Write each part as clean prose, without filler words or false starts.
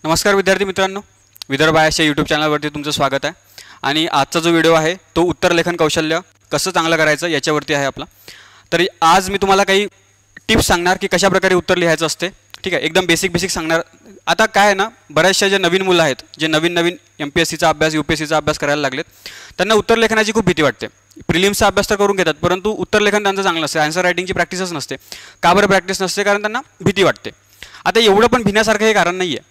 नमस्कार विद्यार्थी मित्रांनो, विदर्भ आयएसच्या यूट्यूब चॅनलवरती तुमचं स्वागत आहे। आणि आजचा जो व्हिडिओ आहे तो उत्तर लेखन कौशल्य कसं चांगलं करायचं याच्यावरती आहे आपला। तर आज मी तुम्हाला काही टिप्स सांगणार की कशा प्रकारे उत्तर लिहायचं असते। ठीक आहे, एकदम बेसिक सांगणार। आता काय आहे ना, बऱ्याचशा जे नवीन मुलं आहेत, जे नवीन एमपीएससीचा अभ्यास यूपीएससीचा अभ्यास करायला लागलेत, त्यांना उत्तर लेखनाची खूप भीती वाटते। प्रिलिम्सचा अभ्यास तर करून घेतात, परंतु उत्तर लेखन त्यांचं चांगलं नसते, आन्सर रायटिंगची प्रॅक्टिसच नसते। का बरं प्रॅक्टिस नसते? कारण त्यांना भीती वाटते। आता एवढं पण भिण्यासारखं हे कारण नाही आहे।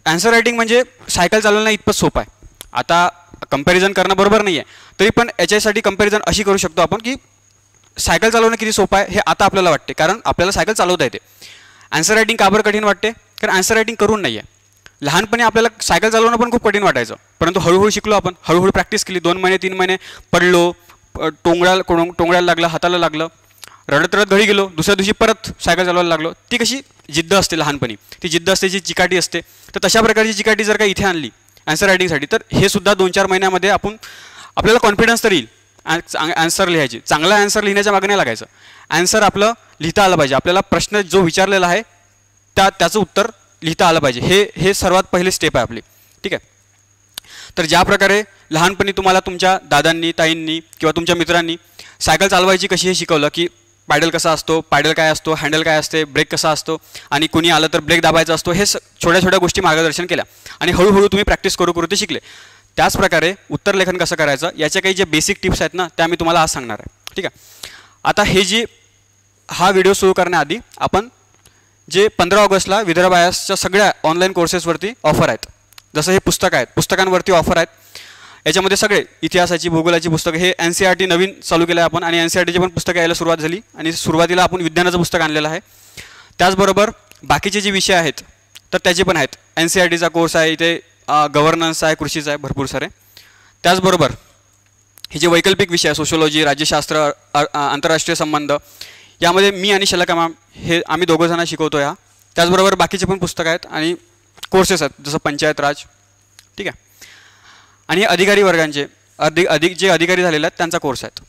आन्सर रायटिंग म्हणजे सायकल चालवणं इतपत सोपं आहे। आता कंपॅरिझन करणं बरोबर नाही आहे, तरी पण याच्यासाठी कंपॅरिझन अशी करू शकतो आपण की सायकल चालवणं किती सोपं आहे हे आता आपल्याला वाटते, कारण आपल्याला सायकल चालवता येते। आन्सर रायटिंग का बरं कठीण वाटते? कारण आन्सर रायटिंग करून नाही आहे। लहानपणी आपल्याला सायकल चालवणं पण खूप कठीण वाटायचं, परंतु हळूहळू शिकलो आपण, हळूहळू प्रॅक्टिस केली। 2 महिने 3 महिने पडलो, टोंगळ्याला लागलं, हाताला लागलं, रडत रडत घरी गेलो, दुसऱ्या दिवशी परत सायकल चालवायला लागलो। ती कशी जिद्द असते लहानपणी, ती जिद्द असते, जी चिकाटी असते। तर तशा प्रकारची चिकाटी जर का इथे आणली आन्सर रायटिंगसाठी, तर हे सुद्धा 2-4 महिन्यामध्ये आपल्याला कॉन्फिडन्स तर येईल आन्सर लिहायची। चांगला आन्सर लिहिण्याच्या मागे नाही लागायचं, आन्सर आपलं लिहिता आलं पाहिजे। आपल्याला प्रश्न जो विचारलेला आहे त्याचं उत्तर लिहिता आलं पाहिजे, हे सर्वात पहिली स्टेप आहे आपली। ठीक आहे, तर ज्या प्रकारे लहानपणी तुम्हाला तुमच्या दादांनी, ताईंनी किंवा तुमच्या मित्रांनी सायकल चालवायची कशी हे शिकवलं, की पायडल कसा असतो, पायडल काय असतो, हँडल काय असते, ब्रेक कसा असतो, आणि कुणी आलं तर ब्रेक दाबायचा असतो, हे छोट्या छोट्या गोष्टी मार्गदर्शन केल्या आणि हळूहळू तुम्ही प्रॅक्टिस करू ते शिकले। त्याच प्रकारे उत्तर लेखन कसं करायचं याच्या काही जे बेसिक टिप्स आहेत ना, त्या मी तुम्हाला आज सांगणार आहे। ठीक आहे, आता हा व्हिडिओ सुरू करण्याआधी आपण जे 15 ऑगस्टला विदर्भ आयएसच्या सगळ्या ऑनलाईन कोर्सेसवरती ऑफर आहेत, जसं हे पुस्तक आहेत, पुस्तकांवरती ऑफर आहेत। याच्यामध्ये सगळे इतिहासाची, भूगोलाची पुस्तकं, हे NCERT नवीन चालू केलं आहे आपण, आणि NCERTची पण पुस्तकं यायला सुरुवात झाली, आणि सुरुवातीला आपण विज्ञानाचं पुस्तक आणलेलं आहे। त्याचबरोबर बाकीचे जे विषय आहेत तर त्याचे पण आहेत। NCERTचा कोर्स आहे, इथे गव्हर्नन्स आहे, कृषीचा आहे, भरपूर सारे। त्याचबरोबर हे जे वैकल्पिक विषय आहे, सोशिओलॉजी, राज्यशास्त्र, आंतरराष्ट्रीय संबंध, यामध्ये मी आणि शलका मॅम हे आम्ही दोघं जण शिकवतो या। त्याचबरोबर बाकीचे पण पुस्तकं आहेत आणि कोर्सेस आहेत, जसं पंचायत राज। ठीक आहे, आणि हे अधिकारी वर्गांचे जे अधिकारी झालेले आहेत त्यांचा कोर्स आहेत।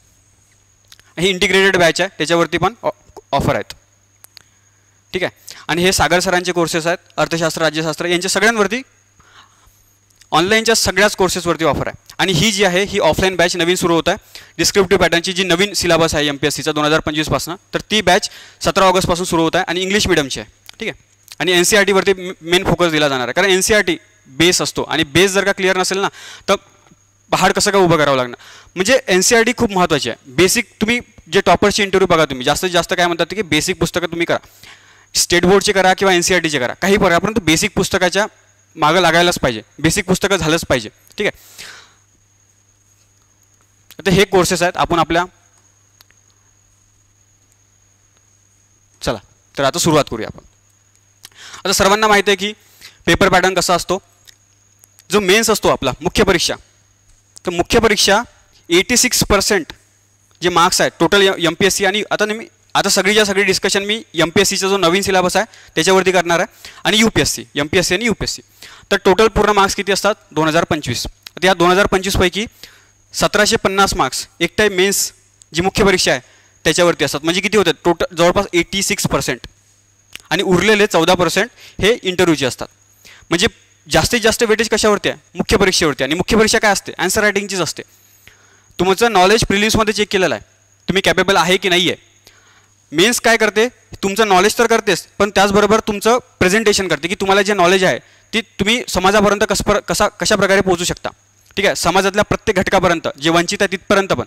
ही इंटिग्रेटेड बॅच आहे, त्याच्यावरती पण ऑफर आहेत। ठीक आहे, आणि हे सागर सरांचे कोर्सेस आहेत, अर्थशास्त्र, राज्यशास्त्र, यांच्या सगळ्यांवरती ऑनलाईनच्या सगळ्याच कोर्सेसवरती ऑफर आहे। आणि ही जी आहे ही ऑफलाईन बॅच नवीन सुरू होत आहे, डिस्क्रिप्टिव्ह पॅटर्नची जी नवीन सिलेबस आहे MPSCचा 2025 पासून, तर ती बॅच 17 ऑगस्टपासून सुरू होत आहे आणि इंग्लिश मीडियमची आहे। ठीक आहे, आणि NCERTवरती मेन फोकस दिला जाणार आहे, कारण NCERT बेस असतो, आणि बेस जर का क्लिअर नसेल ना तर पहाड कसं काय उभं करावं लागणार। म्हणजे NCERT खूप महत्त्वाची आहे। बेसिक तुम्ही जे टॉपरची इंटरव्ह्यू बघा, तुम्ही जास्तीत जास्त काय म्हणतात की बेसिक पुस्तकं तुम्ही करा, स्टेट बोर्डचे करा किंवा NCERTचे करा, काही करा, परंतु बेसिक पुस्तकाच्या मागं लागायलाच पाहिजे, बेसिक पुस्तकं झालंच पाहिजे। ठीक आहे, आता हे कोर्सेस आहेत, आपण चला तर आता सुरुवात करूया आपण। आता सर्वांना माहिती आहे की पेपर पॅटर्न कसा असतो। जो मेन्स असतो आपला मुख्य परीक्षा, तर मुख्य परीक्षा 86% जे मार्क्स आहेत टोटल MPSC, आणि आता सगळी डिस्कशन मी MPSCचा जो नवीन सिलेबस आहे त्याच्यावरती करणार आहे, आणि MPSC आणि UPSC। तर टोटल पूर्ण मार्क्स किती असतात? 2025। आता या 2025 पैकी 1750 मार्क्स एक टाईप मेन्स जी मुख्य परीक्षा आहे त्याच्यावरती असतात, म्हणजे किती होतात? टोटल जवळपास 86%, आणि उरलेले 14% हे इंटरव्ह्यूचे असतात। म्हणजे जास्तीत जास्त वेटेज कशावरती आहे? मुख्य परीक्षेवरती। आणि मुख्य परीक्षा काय असते? आन्सर रायटिंगचीच असते। तुमचं नॉलेज प्रिलिम्समध्ये चेक केलेलं आहे, तुम्ही कॅपेबल आहे की नाही आहे। मेन्स काय करते? तुमचं नॉलेज तर करतेच, पण त्याचबरोबर तुमचं प्रेझेंटेशन करते, की तुम्हाला जे नॉलेज आहे ती तुम्ही समाजापर्यंत कशा प्रकारे पोहोचू शकता। ठीक आहे, समाजातल्या प्रत्येक घटकापर्यंत, जे वंचित आहे तिथपर्यंत पण,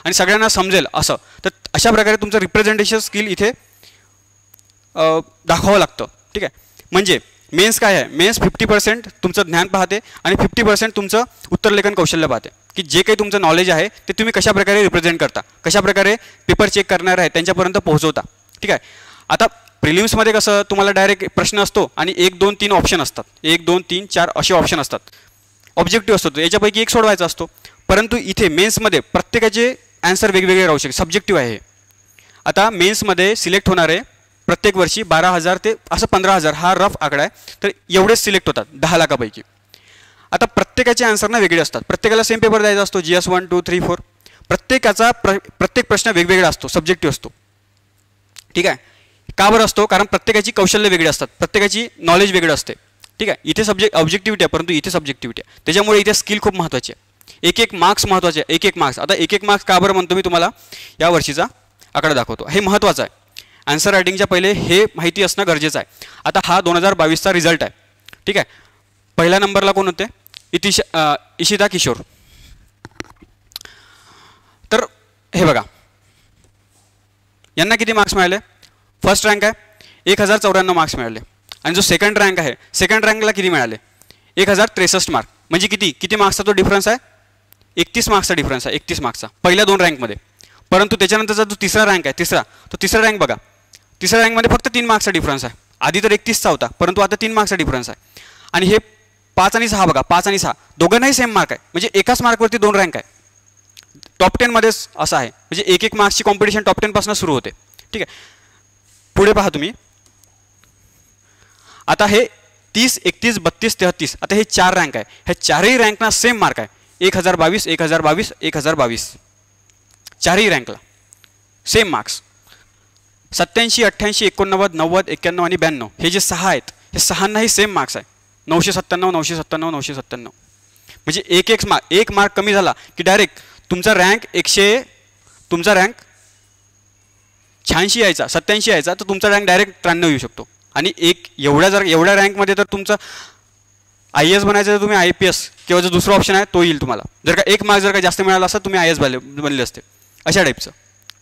आणि सगळ्यांना समजेल असं। तर अशा प्रकारे तुमचं रिप्रेझेंटेशन स्किल इथे दाखवावं लागतं। ठीक आहे, म्हणजे मेन्स काय आहे? मेन्स 50% तुमचं ज्ञान पाहते आणि 50% तुमचं उत्तरलेखन कौशल्य पाहते, की जे काही तुमचं नॉलेज आहे ते तुम्ही कशा प्रकारे रिप्रेझेंट करता, कशा प्रकारे पेपर चेक करणार आहे त्यांच्यापर्यंत पोहोचवता। ठीक आहे, आता प्रिलिम्समध्ये कसं तुम्हाला डायरेक्ट प्रश्न असतो आणि 1 2 3 ऑप्शन असतात, 1 2 3 4 असे ऑप्शन असतात, ऑब्जेक्टिव्ह असतो, याच्यापैकी एक सोडवायचा असतो। परंतु इथे मेन्समध्ये प्रत्येकाचे आन्सर वेगवेगळे राहू शकते, सब्जेक्टिव्ह आहे। आता मेन्समध्ये सिलेक्ट होणारे प्रत्येक वर्षी 12,000 ते असं 15,000 हा रफ आकडा आहे, तर एवढेच सिलेक्ट होतात 10 लाखापैकी। आता प्रत्येकाचे आन्सर ना वेगळे असतात, प्रत्येकाला सेम पेपर द्यायचा असतो, GS 1 2 3 4, प्रत्येकाचा प्रत्येक प्रश्न वेगवेगळा असतो, सब्जेक्टिव्ह असतो। ठीक आहे, का बरं असतो? कारण प्रत्येकाची कौशल्य वेगळी असतात, प्रत्येकाची नॉलेज वेगळं असते। ठीक ठीक आहे. इथे ऑब्जेक्टिव्हिटी आहे, परंतु इथे सब्जेक्टिव्हिटी आहे. त्याच्यामुळे इथे स्किल खूप महत्त्वाची आहे. एक मार्क्स महत्त्वाचे आहे. एक मार्क्स. आता एक मार्क्स का बरं म्हणतो मी तुम्हाला, या वर्षीचा आकडा दाखवतो. हे महत्त्वाचं आहे. आन्सर रायटिंगच्या पहिले हे माहिती असणं गरजेचं आहे. आता हा 2022चा रिझल्ट आहे. ठीक आहे. पहिल्या नंबरला कोण होते? इशिता किशोर. तर हे बघा, यांना किती मार्क्स मिळाले? फर्स्ट रँक आहे 1094 मार्क्स मिळाले. आणि जो सेकंड रँक आहे, सेकंड रँकला किती मिळाले? 1063 मार्क. म्हणजे किती मार्क्सचा तो डिफरन्स आहे? 31 मार्क्सचा डिफरन्स आहे. 31 मार्क्सचा पहिल्या 2 रँकमध्ये. परंतु त्याच्यानंतरचा जो तिसरा रँक आहे, तिसरा रँक बघा, तिसऱ्या रँकमध्ये फक्त 3 मार्क्सचा डिफरन्स आहे. आधी तर 31चा होता, परंतु आता 3 मार्क्सचा डिफरन्स आहे. आणि हे 5 आणि 6 बघा, 5 आणि 6 दोघांनाही सेम मार्क आहे. म्हणजे एकाच मार्कवरती 2 रँक आहे. टॉप 10मध्येच असं आहे. म्हणजे एक मार्क्सची कॉम्पिटिशन टॉप 10पासून सुरू होते. ठीक आहे. पुढे पहा तुम्ही. आता हे 30, 31, 32, 33 आता हे 4 रँक आहे. ह्या चारही रँकना सेम मार्क आहे. 1022, 1022, 1022. चारही रँकला सेम मार्क्स. 87, 88, 89, 90, 91 आणि 92 हे जे 6 आहेत, हे 6नाही सेम मार्क्स आहे. 997, 997, 997. म्हणजे एक मार्क कमी झाला की डायरेक्ट तुमचा रँक 86 यायचा, 87 यायचा, तर तुमचा रँक डायरेक्ट 93 येऊ शकतो. आणि एवढ्या रँकमध्ये तर तुमचं IAS बनायचं, तर तुम्ही IPS किंवा जो दुसरा ऑप्शन आहे तो येईल तुम्हाला. जर का एक मार्क जास्त मिळाला असता तुम्ही IAS बनले असते, अशा टाईपचं.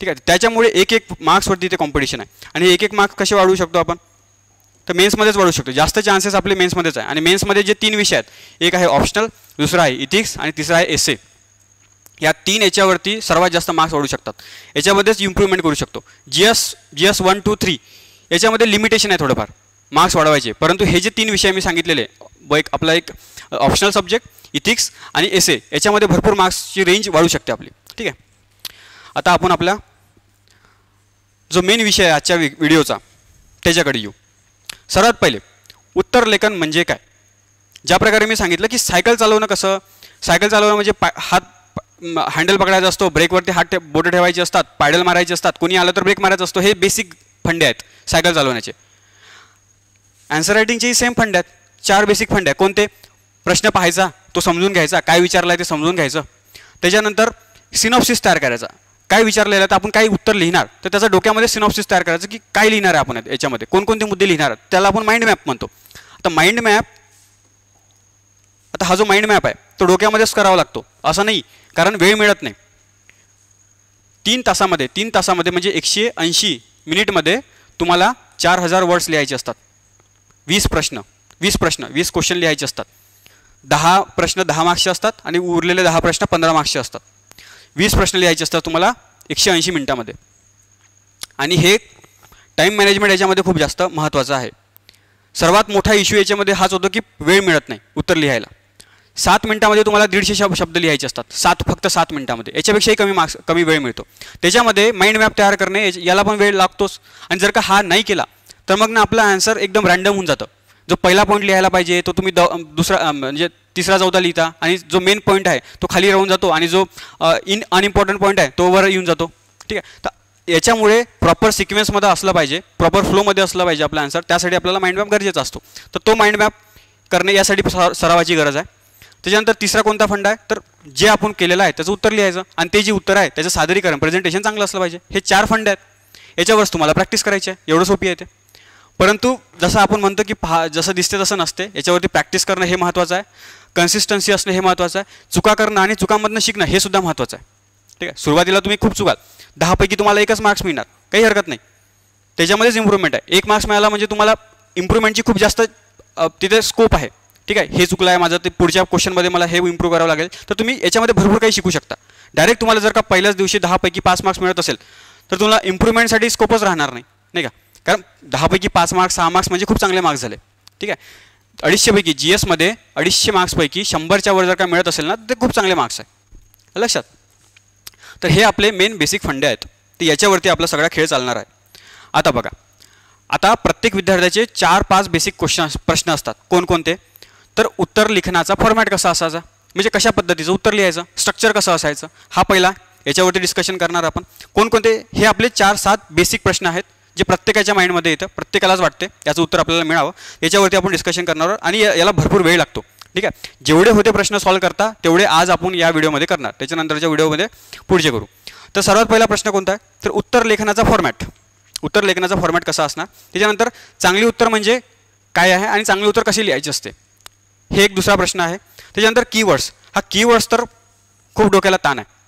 ठीक आहे. त्याच्यामुळे एक मार्क्सवरती ते कॉम्पिटिशन आहे. आणि एक मार्क्स कसे वाढवू शकतो आपण? तर मेन्समध्येच वाढवू शकतो. जास्त चान्सेस आपले मेन्समध्येच आहे. आणि मेन्समध्ये जे 3 विषय आहेत, एक आहे ऑप्शनल, दुसरा आहे इथिक्स आणि तिसरा आहे एसे. या 3 याच्यावरती सर्वात जास्त मार्क्स वाढू शकतात. याच्यामध्येच इम्प्रूव्हमेंट करू शकतो. GS 1, 2, 3 याच्यामध्ये लिमिटेशन आहे थोडंफार मार्क्स वाढवायचे. परंतु हे जे 3 विषय मी सांगितलेले, आपला एक ऑप्शनल सब्जेक्ट, इथिक्स आणि एसे, याच्यामध्ये भरपूर मार्क्सची रेंज वाढू शकते आपली. ठीक आहे. आता आपण आपला जो मेन विषय आहे आजच्या व्हिडिओचा त्याच्याकडे येऊ. सर्वात पहिले उत्तर लेखन म्हणजे काय? ज्या प्रकारे मी सांगितलं की सायकल चालवणं कसं, सायकल चालवणं म्हणजे हात हँडल पकडायचा असतो, ब्रेकवरती बोटं ठेवायचे असतात, पायडल मारायचे असतात, कोणी आलं तर ब्रेक मारायचा असतो. हे बेसिक फंडे आहेत सायकल चालवण्याचे. आन्सर रायटिंगचेही सेम फंडे आहेत. 4 बेसिक फंडे आहेत. कोणते? प्रश्न पाहायचा, तो समजून घ्यायचा, काय विचारलं आहे ते समजून घ्यायचं. त्याच्यानंतर सिनॉप्सिस तयार करायचा. काय विचारलेलं तर आपण काही उत्तर लिहिणार, तर त्याचा डोक्यामध्ये सिनॉप्सिस तयार करायचं की काय लिहिणार आहे आपण याच्यामध्ये, कोणकोणते मुद्दे लिहिणार, त्याला आपण माइंड मॅप म्हणतो. आता माइंड मॅप, आता हा जो माइंड मॅप आहे तो डोक्यामध्येच करावा लागतो असं नाही, कारण वेळ मिळत नाही. 3 तासामध्ये म्हणजे 180 मिनिटमध्ये तुम्हाला 4000 वर्ड्स लिहायचे असतात. 20 क्वेश्चन लिहायचे असतात. 10 प्रश्न 10 मार्क्सचे असतात आणि उरलेले 10 प्रश्न 15 मार्क्सचे असतात. 20 प्रश्न लिहायचे असतात तुम्हाला 180 मिनिटामध्ये. आणि हे टाईम मॅनेजमेंट याच्यामध्ये खूप जास्त महत्त्वाचं आहे. सर्वात मोठा इश्यू याच्यामध्ये हाच होतो की वेळ मिळत नाही उत्तर लिहायला. 7 मिनिटामध्ये तुम्हाला 150 शब्द लिहायचे असतात. फक्त 7 मिनिटामध्ये. याच्यापेक्षाही कमी वेळ मिळतो. त्याच्यामध्ये माइंड मॅप तयार करणे याला पण वेळ लागतोच. आणि जर का हा नाही केला तर मग ना आपला आन्सर एकदम रँडम होऊन जातं. जो पहिला पॉईंट लिहायला पाहिजे तो तुम्ही दुसरा म्हणजे तिसरा चौथा लिहिता, आणि जो मेन पॉईंट आहे तो खाली राहून जातो, आणि जो अनइम्पॉर्टंट पॉईंट आहे तो वर येऊन जातो. ठीक आहे. तर याच्यामुळे प्रॉपर सिक्वेन्समध्ये असलं पाहिजे, प्रॉपर फ्लोमध्ये असलं पाहिजे आपला आन्सर. त्यासाठी आपल्याला माइंड मॅप गरजेचा असतो. तर तो माइंड मॅप करणे यासाठी सरावाची गरज आहे. त्याच्यानंतर तिसरा कोणता फंड आहे, तर जे आपण केलेलं आहे त्याचं उत्तर लिहायचं, आणि ते जे उत्तर आहे त्याचं सादरीकरण प्रेझेंटेशन चांगलं असलं पाहिजे. हे 4 फंड आहेत. याच्यावरच तुम्हाला प्रॅक्टिस करायची आहे. एवढं सोपी आहे ते. परंतु जसं आपण म्हणतो की जसं दिसते तसं नसते. याच्यावरती प्रॅक्टिस करणं हे महत्त्वाचं आहे. कन्सिस्टन्सी असणं हे महत्त्वाचं आहे. चुका करणं आणि चुकांमधनं शिकणं हे सुद्धा महत्त्वाचं आहे. ठीक आहे. सुरुवातीला तुम्ही खूप चुकाल, 10 पैकी तुम्हाला 1च मार्क्स मिळणार, काही हरकत नाही. त्याच्यामध्येच इम्प्रूव्हमेंट आहे. 1 मार्क्स मिळाला म्हणजे तुम्हाला इम्प्रूव्हमेंटची खूप जास्त तिथे स्कोप आहे. ठीक आहे. हे चुकलं आहे माझं, ते पुढच्या क्वेश्चनमध्ये मला हे इम्प्रूव्ह करावं लागेल. तर तुम्ही याच्यामध्ये भरपूर काही शिकू शकता. डायरेक्ट तुम्हाला जर का पहिल्याच दिवशी 10 पैकी 5 मार्क्स मिळत असेल तर तुम्हाला इम्प्रूव्हमेंटसाठी स्कोपच राहणार नाही, नाही का. कारण 10 पैकी 5 मार्क्स 6 मार्क्स म्हणजे खूप चांगले मार्क्स झाले. ठीक आहे. 250 पैकी GS मध्ये 250 मार्क्सपैकी 100च्या वर जर का मिळत असेल ना तर ते खूप चांगले मार्क्स आहे, लक्षात. तर हे आपले मेन बेसिक फंडे आहेत. तर याच्यावरती आपला सगळा खेळ चालणार आहे. आता बघा, आता प्रत्येक विद्यार्थ्याचे 4-5 बेसिक प्रश्न असतात. कोणकोणते? तर उत्तर लिखनाचा फॉर्मॅट कसा असायचा, म्हणजे कशा पद्धतीचं उत्तर लिहायचं, स्ट्रक्चर कसं असायचं, हा पहिला. याच्यावरती डिस्कशन करणार आपण. कोणकोणते? हे आपले 4-7 बेसिक प्रश्न आहेत जे प्रत्येकाच्या माइंडमध्ये येतं, प्रत्येकालाच वाटते याचं उत्तर आपल्याला मिळावं, याच्यावरती आपण डिस्कशन करणार आहोत आणि याला भरपूर वेळ लागतो. ठीक आहे, जेवढे होते प्रश्न सॉल्व करता तेवढे आज आपण या व्हिडिओमध्ये करणार, त्याच्यानंतरच्या व्हिडिओमध्ये पुढचे करू. तर सर्वात पहिला प्रश्न कोणता आहे, तर उत्तर लेखनाचा फॉर्मॅट. उत्तर लेखनाचा फॉर्मॅट कसा असणार, त्याच्यानंतर चांगली उत्तर म्हणजे काय आहे आणि चांगली उत्तर कशी लिहायची असते, हे एक दुसरा प्रश्न आहे. त्याच्यानंतर कीवर्ड्स. हा कीवर्ड्स तर खूप डोक्याला ताण आहे.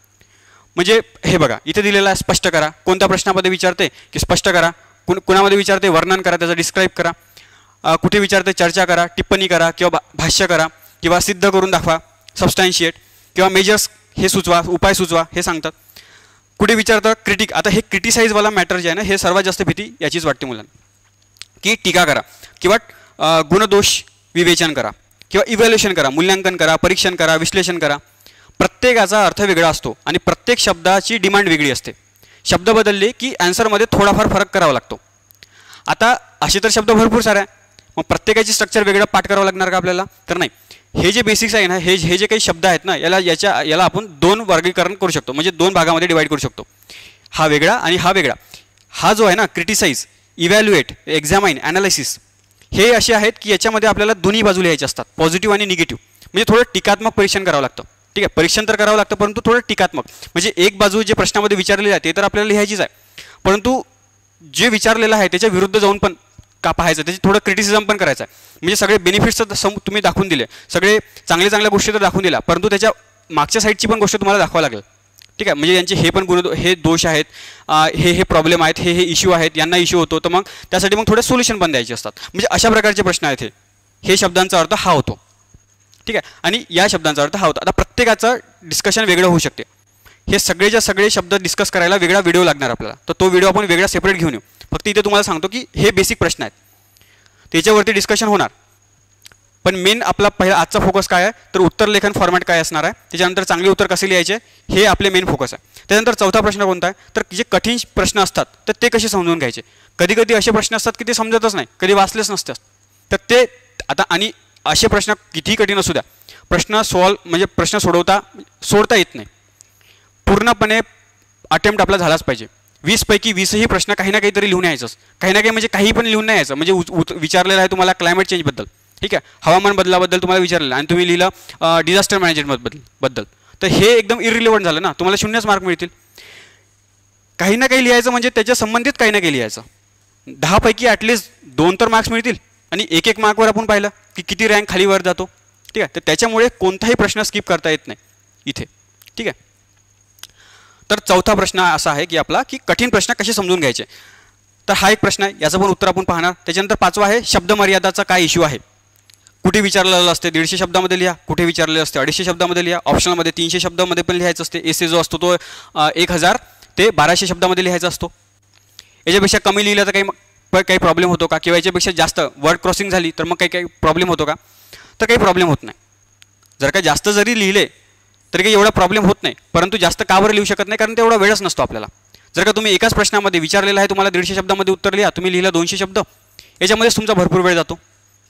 म्हणजे हे बघा इथे दिलेलं आहे स्पष्ट करा, कोणत्या प्रश्नामध्ये विचारते की स्पष्ट करा, कुणामध्ये विचारते वर्णन करा, त्याचं डिस्क्राईब करा, कुठे विचारते चर्चा करा, टिप्पणी करा किंवा भाष्य करा किंवा सिद्ध करून दाखवा सबस्टॅन्शिएट किंवा मेजर्स हे सुचवा, उपाय सुचवा हे सांगतात. कुठे विचारतं क्रिटिक. आता हे क्रिटिसाईजवाला मॅटर जे आहे ना, हे सर्वात जास्त भीती याचीच वाटते मुलांना, की टीका करा किंवा गुणदोष विवेचन करा किंवा इव्हॅल्युएशन करा, मूल्यांकन करा, परीक्षण करा, विश्लेषण करा. प्रत्येकाचा अर्थ वेगळा असतो आणि प्रत्येक शब्दाची डिमांड वेगळी असते. शब्द बदलले की ॲन्सरमध्ये थोडाफार फरक करावा लागतो. आता असे तर शब्द भरपूर सारे आहे, मग प्रत्येकाची स्ट्रक्चर वेगळं पाठ करावं लागणार का आपल्याला, तर नाही. हे जे बेसिक्स आहे ना, हे जे काही शब्द आहेत ना, याला आपण दोन वर्गीकरण करू शकतो, म्हणजे दोन भागामध्ये डिवाईड करू शकतो. हा वेगळा आणि हा वेगळा. हा जो आहे ना क्रिटिसाइज, इव्हॅल्युएट, एक्झामाइन, ॲनालिसिस, हे असे आहेत की याच्यामध्ये आपल्याला दोन्ही बाजू लिहायचे असतात, पॉझिटिव्ह आणि निगेटिव्ह. म्हणजे थोडं टीकात्मक परीक्षण करावं लागतं. ठीक आहे, परीक्षण तर करावं लागतं, परंतु थोडं टीकात्मक. म्हणजे एक बाजू जे प्रश्नामध्ये विचारलेली आहे ते तर आपल्याला लिहायचीच आहे, परंतु जे विचारलेलं आहे त्याच्या विरुद्ध जाऊन पण का पाहायचं, त्याची थोडं क्रिटिसिझम पण करायचं आहे. म्हणजे सगळे बेनिफिट्स तर तुम्ही दाखवून दिले, सगळे चांगल्या गोष्टी तर दाखवून दिल्या, परंतु त्याच्या मागच्या साईडची पण गोष्ट तुम्हाला दाखवावं लागेल. ठीक आहे, म्हणजे यांचे हे पण हे दोष आहेत, हे प्रॉब्लेम आहेत, हे इश्यू आहेत, यांना इश्यू होतो, तर मग त्यासाठी मग थोडे सोल्युशन पण द्यायचे असतात. म्हणजे अशा प्रकारचे प्रश्न आहेत हे शब्दांचा अर्थ हा होतो. ठीक आहे, आणि या शब्दांचा अर्थ हा होता. आता प्रत्येकाचं डिस्कशन वेगळं होऊ शकते. हे सगळेच्या सगळे शब्द डिस्कस करायला वेगळा व्हिडिओ लागणार आपल्याला, तर तो व्हिडिओ आपण वेगळा सेपरेट घेऊन येऊ. फक्त इथे तुम्हाला सांगतो की हे बेसिक प्रश्न आहेत, त्याच्यावरती डिस्कशन होणार. पण मेन आपला पहिला आजचा फोकस काय आहे, तर उत्तर लेखन फॉर्मॅट काय असणार आहे, त्याच्यानंतर चांगले उत्तर कसे लिहायचे हे आपले मेन फोकस आहे. त्यानंतर चौथा प्रश्न कोणता आहे, तर जे कठीण प्रश्न असतात तर ते कसे समजून घ्यायचे. कधी कधी असे प्रश्न असतात की ते समजतच नाही, कधी वाचलेच नसतात, तर ते आता आणि असे प्रश्न कितीही कठीण असू द्या, प्रश्न प्रश्न सोडता येत नाही. पूर्णपणे अटेम्प्ट आपला झालाच पाहिजे. 20 पैकी 20ही प्रश्न काही ना काहीतरी लिहून यायचंच, काही ना काही म्हणजे काही पण लिहून नाही यायचं. म्हणजे विचारलेलं आहे तुम्हाला क्लायमेट चेंजबद्दल, ठीक आहे, हवामान बदलाबद्दल तुम्हाला विचारलेलं आणि तुम्ही लिहिलं डिझास्टर मॅनेजमेंटबद्दल, तर हे एकदम इरिलेव्हंट झालं ना, तुम्हाला 0 मार्क मिळतील. काही ना काही लिहायचं म्हणजे त्याच्या संबंधित काही ना काही लिहायचं. 10 पैकी ॲटलिस्ट 2 तर मार्क्स मिळतील आणि एक मार्कवर आपण पाहिलं की किती रँक खाली वर जातो. ठीक आहे, तर त्याच्यामुळे कोणताही प्रश्न स्किप करता येत नाही इथे. ठीक आहे, तर चौथा प्रश्न असा आहे की आपला की कठीण प्रश्न कसे समजून घ्यायचे, तर हा एक प्रश्न आहे, याचं पण उत्तर आपण पाहणार. त्याच्यानंतर पाचवा आहे शब्द मर्यादाचा काय इश्यू आहे. कुठे विचारलेलं असते 150 शब्दामध्ये लिहा, कुठे विचारलेलं असते 250 शब्दामध्ये लिहा, ऑप्शनमध्ये 300 शब्दामध्ये पण लिहायचं असते, एसे जो असतो तो 1000 ते 1200 शब्दामध्ये लिहायचा असतो. याच्यापेक्षा कमी लिहिलं तर काही प्रॉब्लेम होतो का, किंवा याच्यापेक्षा जास्त वर्ड क्रॉसिंग झाली तर मग काही प्रॉब्लेम होतो का, तर काही प्रॉब्लेम होत नाही. जर का जास्त जरी लिहिले तरी काही एवढा प्रॉब्लेम होत नाही, परंतु जास्त का बरं लिहू शकत नाही, कारण तेवढा वेळच नसतो आपल्याला. जर का तुम्ही एकाच प्रश्नामध्ये विचारलेला आहे तुम्हाला 150 शब्दामध्ये उत्तर लिहा, तुम्ही लिहिलं 200 शब्द, याच्यामध्येच तुमचा भरपूर वेळ जातो.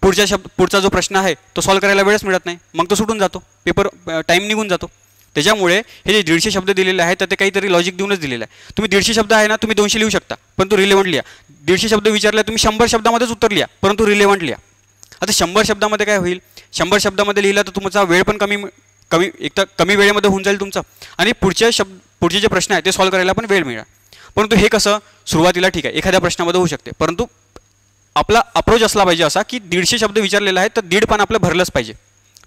पुढचा जो प्रश्न आहे तो सॉल्व करायला वेळच मिळत नाही, मग तो सुटून जातो, पेपर टाईम निघून जातो. त्याच्यामुळे हे जे 150 शब्द दिलेले आहेत तर ते काहीतरी लॉजिक देऊनच दिलेलं आहे. तुम्ही 150 शब्द आहे ना, तुम्ही 200 लिहू शकता, परंतु रिलेव्हंट लिहा. 150 शब्द विचारले तुम्ही 100 शब्दामध्येच उत्तर लिहा, परंतु रिलेव्हंट लिहा. आता 100 शब्दामध्ये काय होईल, 100 शब्दामध्ये लिहिलं तर तुमचा वेळ पण एक तर कमी वेळेमध्ये होऊन जाईल तुमचा, आणि पुढचे जे प्रश्न आहेत ते सॉल्व करायला पण वेळ मिळेल. परंतु हे कसं सुरुवातीला ठीक आहे एखाद्या प्रश्नामध्ये होऊ शकते, परंतु आपला अप्रोच असला पाहिजे असा की 150 शब्द विचारलेला आहे तर 1.5 पान आपलं भरलंच पाहिजे.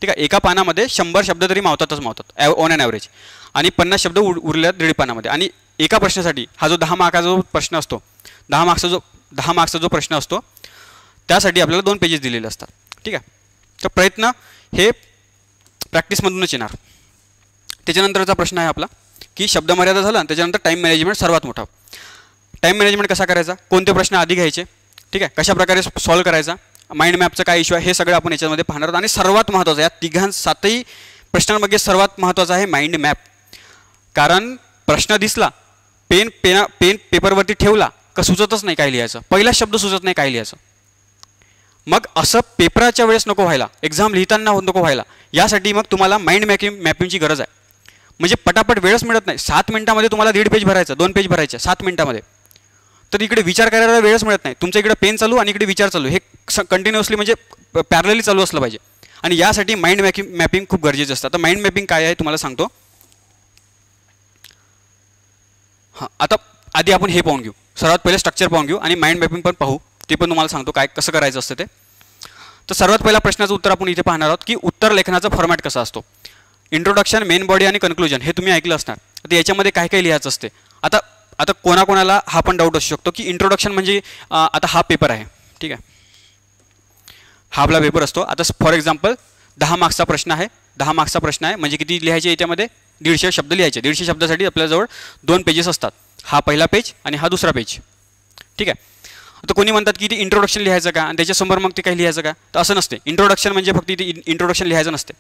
ठीक आहे, एका पानामध्ये 100 शब्द तरी मावतात ऑन ॲन ॲव्हरेज, आणि 50 शब्द उरले 1.5 पानामध्ये. आणि एका प्रश्नासाठी हा जो 10 मार्काचा जो प्रश्न असतो, 10 मार्क्सचा जो प्रश्न असतो त्यासाठी आपल्याला 2 पेजेस दिलेले असतात. ठीक आहे, तर प्रयत्न हे प्रॅक्टिसमधूनच येणार. त्याच्यानंतरचा प्रश्न आहे आपला की शब्द मर्यादा झाला, त्याच्यानंतर टाईम मॅनेजमेंट सर्वात मोठा. टाईम मॅनेजमेंट कसा करायचा, कोणते प्रश्न आधी घ्यायचे, ठीक आहे, कशा प्रकारे सॉल्व करायचा, माइंड मॅपचा काय इश्यू आहे, हे सगळं आपण याच्यामध्ये पाहणार आहोत. आणि सर्वात महत्त्वाचं या 7ही प्रश्नांमध्ये सर्वात महत्त्वाचं आहे माइंड मॅप. कारण प्रश्न दिसला, पेन पेपरवरती ठेवला का सुचतच नाही काय लिहायचं, पहिला शब्द सुचत नाही काय लिहायचं. मग असं पेपराच्या वेळेस नको व्हायला, एक्झाम लिहिताना नको व्हायला, यासाठी मग तुम्हाला माइंड मॅपिंगची गरज आहे. म्हणजे पटापट वेळच मिळत नाही. 7 मिनिटामध्ये तुम्हाला 1.5 पेज भरायचं, 2 पेज भरायचे 7 मिनिटामध्ये. तर इकडे विचार करायला वेळच मिळत नाही. तुमच्या इकडे पेन चालू आणि इकडे विचार चालू, हे कंटिन्युअसली म्हणजे पॅरलली चालू असलं पाहिजे. आणि यासाठी माइंड मॅपिंग खूप गरजेचं असतं. आता माइंड मॅपिंग काय आहे तुम्हाला सांगतो. हां, आता आधी आपण हे पाहून घेऊ, सर्वात पहिले स्ट्रक्चर पाहून घेऊ आणि माइंड मॅपिंग पण पाहू, ते पण तुम्हाला सांगतो काय कसं करायचं असतं ते. तर सर्वात पहिला प्रश्नाचं उत्तर आपण इथे पाहणार आहोत की उत्तर लेखनाचा फॉर्मॅट कसा असतो. इंट्रोडक्शन, मेन बॉडी आणि कन्क्लुजन हे तुम्ही ऐकलं असणार. आता याच्यामध्ये काय काय लिहायचं असते. आता कोणाकोणाला हा पण डाऊट असू शकतो की इंट्रोडक्शन म्हणजे आता हा पेपर आहे, ठीक आहे, हा आपला पेपर असतो. आता फॉर एक्झाम्पल 10 मार्क्सचा प्रश्न आहे. 10 मार्क्सचा प्रश्न आहे म्हणजे किती लिहायचे याच्यामध्ये 150 शब्द लिहायचे. 150 शब्दासाठी आपल्याजवळ 2 पेजेस असतात, हा पहिला पेज आणि हा दुसरा पेज, ठीक आहे. आता कोणी म्हणतात की ते इंट्रोडक्शन लिहायचं का आणि त्याच्यासमोर मग ते काही लिहायचं का, तर असं नसते. इंट्रोडक्शन म्हणजे फक्त इथे इंट्रोडक्शन लिहायचं नसते,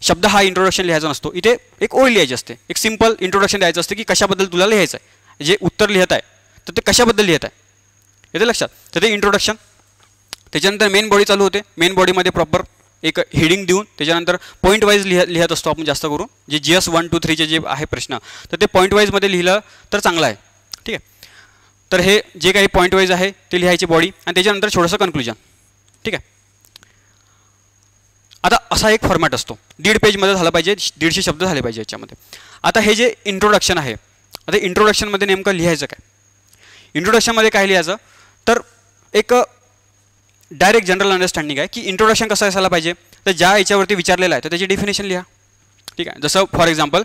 शब्द हा इंट्रोडक्शन लिहायचा नसतो. इथे एक ओळ लिहायची असते, एक सिम्पल इंट्रोडक्शन द्यायचं असते की कशाबद्दल तुला लिहायचं आहे, जे उत्तर लिहित आहे तर ते कशाबद्दल लिहित आहे येते लक्षात. तर ते इंट्रोडक्शन. त्याच्यानंतर मेन बॉडी चालू होते. मेन बॉडीमध्ये प्रॉपर एक हेडिंग देऊन त्याच्यानंतर पॉईंट वाईज लिहत असतो आपण जास्त करून. जे GS 1, 2, 3 जे आहे प्रश्न, तर ते पॉईंट वाईजमध्ये लिहिलं तर चांगलं आहे, ठीक आहे. तर हे जे काही पॉईंट वाईज आहे ते लिहायची बॉडी आणि त्याच्यानंतर थोडंसं कन्क्लुजन, ठीक आहे. आता असा एक फॉर्मॅट असतो. 1.5 पेजमध्ये झालं पाहिजे, 150 शब्द झाले पाहिजे याच्यामध्ये. आता हे जे इंट्रोडक्शन आहे, आता इंट्रोडक्शनमध्ये नेमकं लिहायचं काय. इंट्रोडक्शनमध्ये काय लिहायचं तर एक डायरेक्ट जनरल अंडरस्टँडिंग आहे की इंट्रोडक्शन कसं असायला पाहिजे. तर ज्या याच्यावरती विचारलेलं आहे तर त्याची डेफिनेशन लिहा, ठीक आहे. जसं फॉर एक्झाम्पल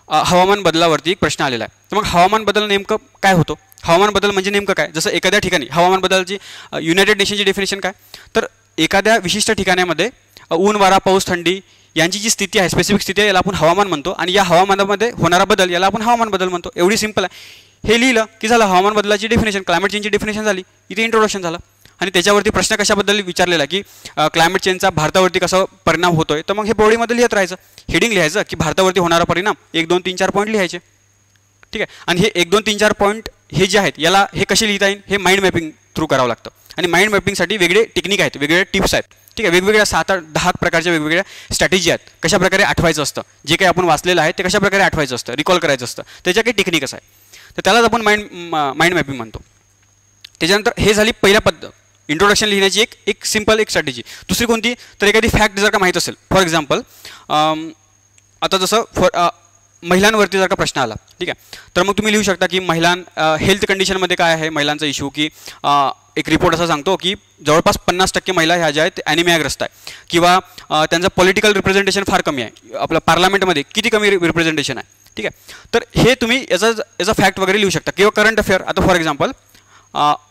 हवामान बदलावरती एक प्रश्न आलेला आहे. तर मग हवामान बदल नेमकं काय होतो, हवामान बदल म्हणजे नेमकं काय. जसं एखाद्या ठिकाणी हवामान बदलाची युनायटेड नेशनची डेफिनेशन काय, तर एखाद्या विशिष्ट ठिकाणामध्ये ऊन, वारा, पाऊस, थंडी यांची जी स्थिती आहे, स्पेसिफिक स्थिती आहे, याला आपण हवामान म्हणतो. आणि या हवामानामध्ये होणारा बदल याला आपण हवामान बदल म्हणतो. एवढी सिंपल आहे. हे लिहिलं की झालं हवामान बदलाची डेफिनेशन, क्लायमेट चेंजची डेफिनेशन झाली. इथे इंट्रोडक्शन झालं. आणि त्याच्यावरती प्रश्न कशाबद्दल विचारलेला की क्लायमेट चेंजचा भारतावरती कसा परिणाम होतोय, तर मग हे बॉडीमध्ये लिहित राहायचं. हेडिंग लिहायचं की भारतावरती होणारा परिणाम 1, 2, 3, 4 पॉईंट लिहायचे, ठीक आहे. आणि हे 1, 2, 3, 4 पॉईंट हे जे आहेत याला हे कसे लिहिता येईल, हे माइंड मॅपिंग थ्रू करावं लागतं. आणि माइंड मॅपिंगसाठी वेगळे टेक्निक आहेत, वेगवेगळे टिप्स आहेत, ठीक आहे. वेगवेगळ्या 7, 8, 10 प्रकारच्या वेगवेगळ्या स्ट्रॅटेजी आहेत. कशाप्रकारे आठवायचं असतं, जे काही आपण वाचलेलं आहे ते कशाप्रकारे आठवायचं असतं, रिकॉल करायचं असतं, त्याच्या काही टेक्निकच आहे. तर त्यालाच आपण माइंड मॅपिंग म्हणतो. त्याच्यानंतर हे झाली पहिल्या पद्धत इंट्रोडक्शन लिहिण्याची एक सिंपल एक स्ट्रॅटेजी. दुसरी कोणती, तर एखादी फॅक्ट जर का माहीत असेल, फॉर एक्झाम्पल आता जसं महिलांवरती जर का प्रश्न आला, ठीक आहे, तर मग तुम्ही लिहू शकता की हेल्थ कंडिशनमध्ये काय आहे महिलांचा इश्यू, की एक रिपोर्ट असा सांगतो की जवळपास 50% महिला ह्या ज्या आहेत ते ॲनिमियाग्रस्त आहे, किंवा त्यांचं पॉलिटिकल रिप्रेझेंटेशन फार कमी आहे, आपल्या पार्लमेंटमध्ये किती कमी रिप्रेझेंटेशन आहे, ठीक आहे. तर हे तुम्ही याचा फॅक्ट वगैरे लिहू शकता. किंवा करंट अफेअर, आता फॉर एक्झाम्पल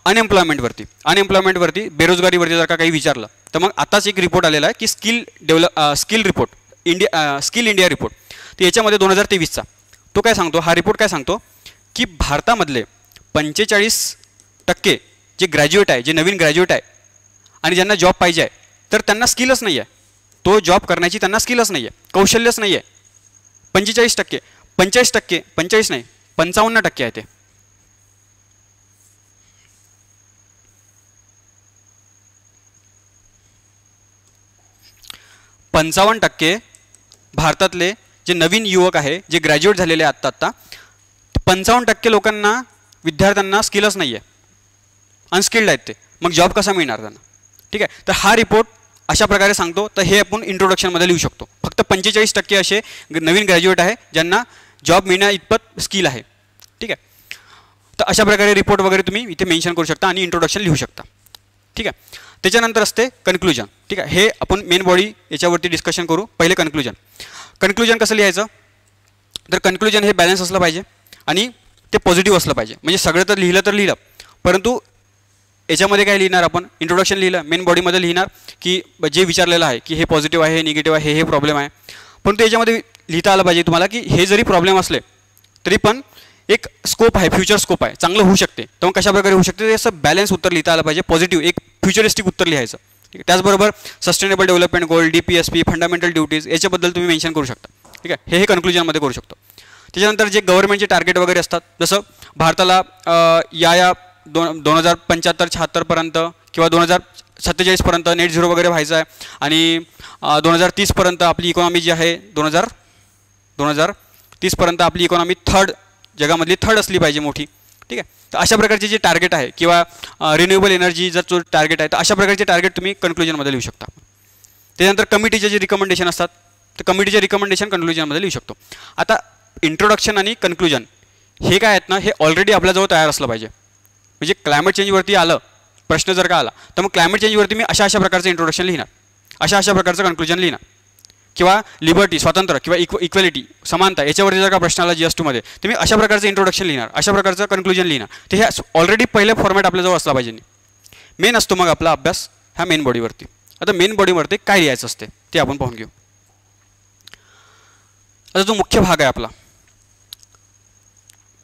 अनएम्प्लॉयमेंटवरती बेरोजगारीवरती जर का काही विचारलं, तर मग आताच एक रिपोर्ट आलेला आहे की skill report, skill India report. तर याच्यामध्ये 2023चा तो काय सांगतो, हा रिपोर्ट काय सांगतो की भारतामधले 45% जे ग्रॅज्युएट आहे, जे नवीन ग्रॅज्युएट आहे आणि ज्यांना जॉब पाहिजे आहे, तर त्यांना स्किलच नाही आहे, तो जॉब करण्याची त्यांना स्किलच नाही आहे, कौशल्यच नाही आहे. 45%, 45% 45 नाही 55% आहे ते. 55% भारतातले जे नवीन युवक आहे, जे ग्रॅज्युएट झालेले आत्ता 55% लोकांना, विद्यार्थ्यांना स्किलच नाही आहे, अनस्किल्ड आहेत ते. मग जॉब कसा मिळणार त्यांना, ठीक आहे. तर हा रिपोर्ट अशा प्रकारे सांगतो. तर हे आपण इंट्रोडक्शनमध्ये लिहू शकतो. फक्त 45% असे नवीन ग्रॅज्युएट आहे ज्यांना जॉब मिळण्या इतपत स्किल आहे, ठीक आहे. तर अशा प्रकारे रिपोर्ट वगैरे तुम्ही इथे मेन्शन करू शकता आणि इंट्रोडक्शन लिहू शकता, ठीक आहे. त्याच्यानंतर असते कन्क्लुजन, ठीक आहे. हे आपण मेन बॉडी याच्यावरती डिस्कशन करू. पहिले कन्क्लुजन कसं लिहायचं, तर कन्क्लुजन हे बॅलन्स असलं पाहिजे आणि ते पॉझिटिव्ह असलं पाहिजे. म्हणजे सगळं तर लिहिलं, परंतु याच्यामध्ये काय लिहिणार आपण, इंट्रोडक्शन लिहिलं, मेन बॉडीमध्ये लिहिणार की जे विचारलेलं आहे की हे पॉझिटिव्ह आहे, हे निगेटिव्ह आहे, हे प्रॉब्लेम आहे. परंतु याच्यामध्ये लिहिता आलं पाहिजे तुम्हाला की हे जरी प्रॉब्लेम असले तरी पण एक स्कोप आहे, फ्युचर स्कोप आहे, चांगलं होऊ शकते. तर मग कशाप्रकारे होऊ शकते ते असं बॅलन्स उत्तर लिहिता आलं पाहिजे, पॉझिटिव्ह एक फ्युचरिस्टिक उत्तर लिहायचं, ठीक आहे. त्याचबरोबर सस्टेनेबल डेव्हलपमेंट गोल, DPSP, फंडामेंटल ड्युटीज याच्याबद्दल तुम्ही मेन्शन करू शकता, ठीक आहे. हे कन्क्लुजनमध्ये करू शकतो. त्याच्यानंतर जे गव्हर्नमेंटचे टार्गेट वगैरे असतात, जसं भारताला या 2075-76 पर्यंत किंवा 2047 पर्यंत नेट झिरो वगैरे व्हायचं आहे, आणि 2030 पर्यंत आपली इकॉनॉमी जी आहे 2030 पर्यंत आपली इकॉनॉमी जगामधली थर्ड असली पाहिजे मोठी, ठीक आहे. तर अशा प्रकारचे जे टार्गेट आहे किंवा रिन्युएबल एनर्जी जर जो टार्गेट आहे तर अशा प्रकारचे टार्गेट तुम्ही कन्क्लुजनमध्ये लिहू शकता. त्यानंतर कमिटीचे जे रिकमेंडेशन असतात तर कमिटीचे रिकमेंडेशन कन्क्लुजनमध्ये लिहू शकतो. आता इंट्रोडक्शन आणि कन्क्लुजन हे काय आहेत ना, हे ऑलरेडी आपल्याजवळ तयार असलं पाहिजे. म्हणजे क्लायमेट चेंजवरती आलं प्रश्न जर का आला तर मग क्लायमेट चेंजवरती मी अशा प्रकारचं इंट्रोडक्शन लिहिणार, अशा प्रकारचं कन्क्लुजन लिहिणार. किंवा लिबर्टी स्वातंत्र्य किंवा इक्वॅलिटी समानता याच्यावरती जर का प्रश्न आला GS2 मध्ये तर मी अशा प्रकारचं इंट्रोडक्शन लिहिणार, अशा प्रकारचं कन्क्लुजन लिहिणार. तर हे ऑलरेडी पहिले फॉर्मॅट आपल्याजवळ असला पाहिजे. मेन असतो मग आपला अभ्यास ह्या मेन बॉडीवरती. आता मेन बॉडीवरती काय लिहायचं असते ते आपण पाहून घेऊ. आता जो मुख्य भाग आहे आपला,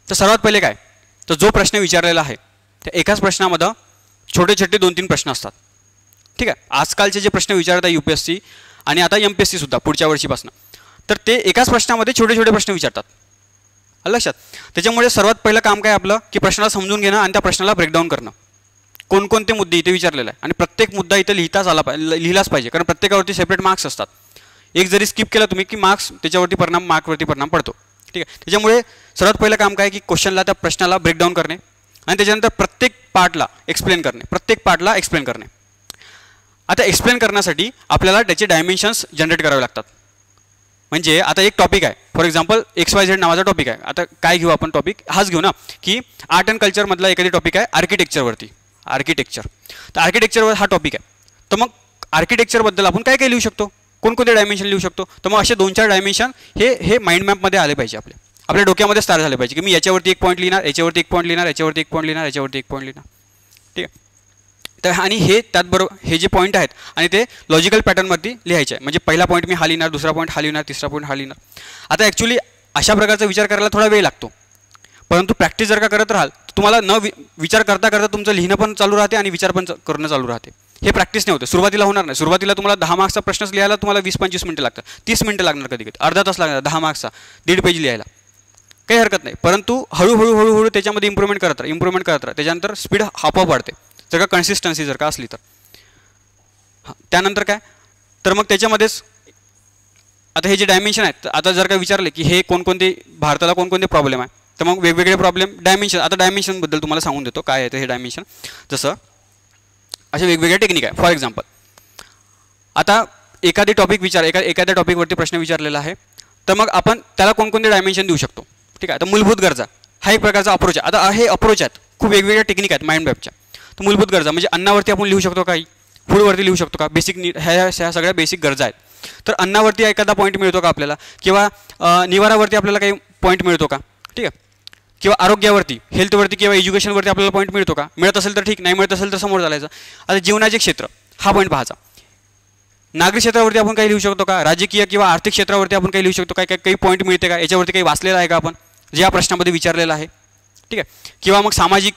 तर सर्वात पहिले काय तर जो प्रश्न विचारलेला आहे त्या एकाच प्रश्नामध्ये छोटे छोटे 2-3 प्रश्न असतात. ठीक आहे. आजकालचे जे प्रश्न विचारत आहे UPSC आणि आता MPSC सुद्धा पुढच्या वर्षीपासून, तर ते एकाच प्रश्नामध्ये छोटे छोटे प्रश्न विचारतात. लक्षात. त्याच्यामुळे सर्वात पहिलं काम काय आपलं की प्रश्नाला समजून घेणं आणि त्या प्रश्नाला ब्रेकडाऊन करणं. कोणकोणते मुद्दे इथे विचारलेले आहे आणि प्रत्येक मुद्दा इथे लिहिलाच पाहिजे, कारण प्रत्येकावरती सेपरेट मार्क्स असतात. एक जरी स्किप केला तुम्ही की मार्क्स त्याच्यावरती मार्कवरती परिणाम पडतो. ठीक आहे. त्याच्यामुळे सर्वात पहिलं काम काय की क्वेश्चनला त्या प्रश्नाला ब्रेकडाऊन करणे आणि त्याच्यानंतर प्रत्येक पार्टला एक्सप्लेन करणे. आता एक्सप्लेन करण्यासाठी आपल्याला त्याचे डायमेन्शन्स जनरेट करावे लागतात. म्हणजे आता एक टॉपिक आहे, फॉर एक्झाम्पल XYZ नावाचा टॉपिक आहे. आता काय घेऊ आपण टॉपिक, हाच घेऊ ना की आर्ट अँड कल्चरमधला एखादी टॉपिक आहे आर्किटेक्चरवरती. तर आर्किटेक्चरवर हा टॉपिक आहे. तर मग आर्किटेक्चरबद्दल आपण काय काय लिहू शकतो, कोणकोणते डायमेन्शन लिहू शकतो. तर मग असे 2-4 डायमेन्शन हे माइंड मॅपमध्ये आले पाहिजे, आपल्या डोक्यामध्ये तयार झाले पाहिजे की मी याच्यावरती एक पॉईंट लिहिणार, याच्यावरती एक पॉईंट लिहिणार, याच्यावरती एक पॉईंट लिहिणार, याच्यावरती एक पॉईंट लिहिणार. ठीक आहे. तर आणि हे त्याचबरोबर हे जे पॉईंट आहेत आणि ते लॉजिकल पॅटर्नवरती लिहायचे आहे. म्हणजे पहिला पॉईंट मी हा लिहिणार, दुसरा पॉईंट हा लिहिणार, तिसरा पॉईंट हा लिहिणार. आता ॲक्च्युली अशा प्रकारचा विचार करायला थोडा वेळ लागतो, परंतु प्रॅक्टिस जर का करत राहाल तर तुम्हाला विचार करता करता तुमचं लिहिणं पण चालू राहते आणि विचार पण करणं चालू राहते. हे प्रॅक्टिस नाही होते, सुरुवातीला होणार नाही. सुरुवातीला तुम्हाला 10 मार्क्सचा प्रश्नच लिहायला तुम्हाला 20-25 मिनिटं लागतात, 30 मिनिटं लागणार, कधी अर्धा तास लागणार 10 मार्क्सचा 1.5 पेज लिहायला. काही हरकत नाही, परंतु हळूहळू त्याच्यामध्ये इम्प्रूव्हमेंट करत राहा. त्याच्यानंतर स्पीड आपोआप वाढते जर का कन्सिस्टन्सी जर का असली तर. त्यानंतर काय तर मग त्याच्यामध्येच आता हे जे डायमेन्शन आहेत, आता जर का विचारले की हे कोणकोणते भारताला कोणकोणते प्रॉब्लेम आहे तर मग वेगवेगळे प्रॉब्लेम डायमेन्शन. आता डायमेन्शनबद्दल तुम्हाला सांगून देतो काय आहे ते हे डायमेन्शन. जसं असे वेगवेगळे टेक्निक आहे. फॉर एक्झाम्पल आता एखादी टॉपिक एखाद्या टॉपिकवरती प्रश्न विचारलेला आहे तर मग आपण त्याला कोणकोणते डायमेन्शन देऊ शकतो. ठीक आहे. तर मूलभूत गरजा हा एक प्रकारचा अप्रोच आहे. आता हे अप्रोच आहेत, खूप वेगवेगळ्या टेक्निक आहेत माइंड मॅपच्या. तर मूलभूत गरजा म्हणजे अन्नावरती आपण लिहू शकतो, काही फूडवरती लिहू शकतो का, बेसिक नीड, ह्या सगळ्या बेसिक गरजा आहेत. तर अन्नावरती एखादा पॉईंट मिळतो का आपल्याला, किंवा निवारावरती आपल्याला काही पॉईंट मिळतो का. ठीक आहे. किंवा आरोग्यावरती, हेल्थवरती किंवा एज्युकेशनवरती आपल्याला पॉईंट मिळतो का. मिळत असेल तर ठीक, नाही मिळत असेल तर समोर चालायचं. आता जीवनाचे क्षेत्र हा पॉईंट पाहायचा. नागरी क्षेत्रावरती आपण काही लिहू शकतो का, राजकीय किंवा आर्थिक क्षेत्रावरती आपण काही लिहू शकतो का, काही पॉईंट मिळते का, याच्यावरती काही वाचलेलं आहे का आपण जे या प्रश्नामध्ये विचारलेलं आहे. ठीक आहे. किंवा मग सामाजिक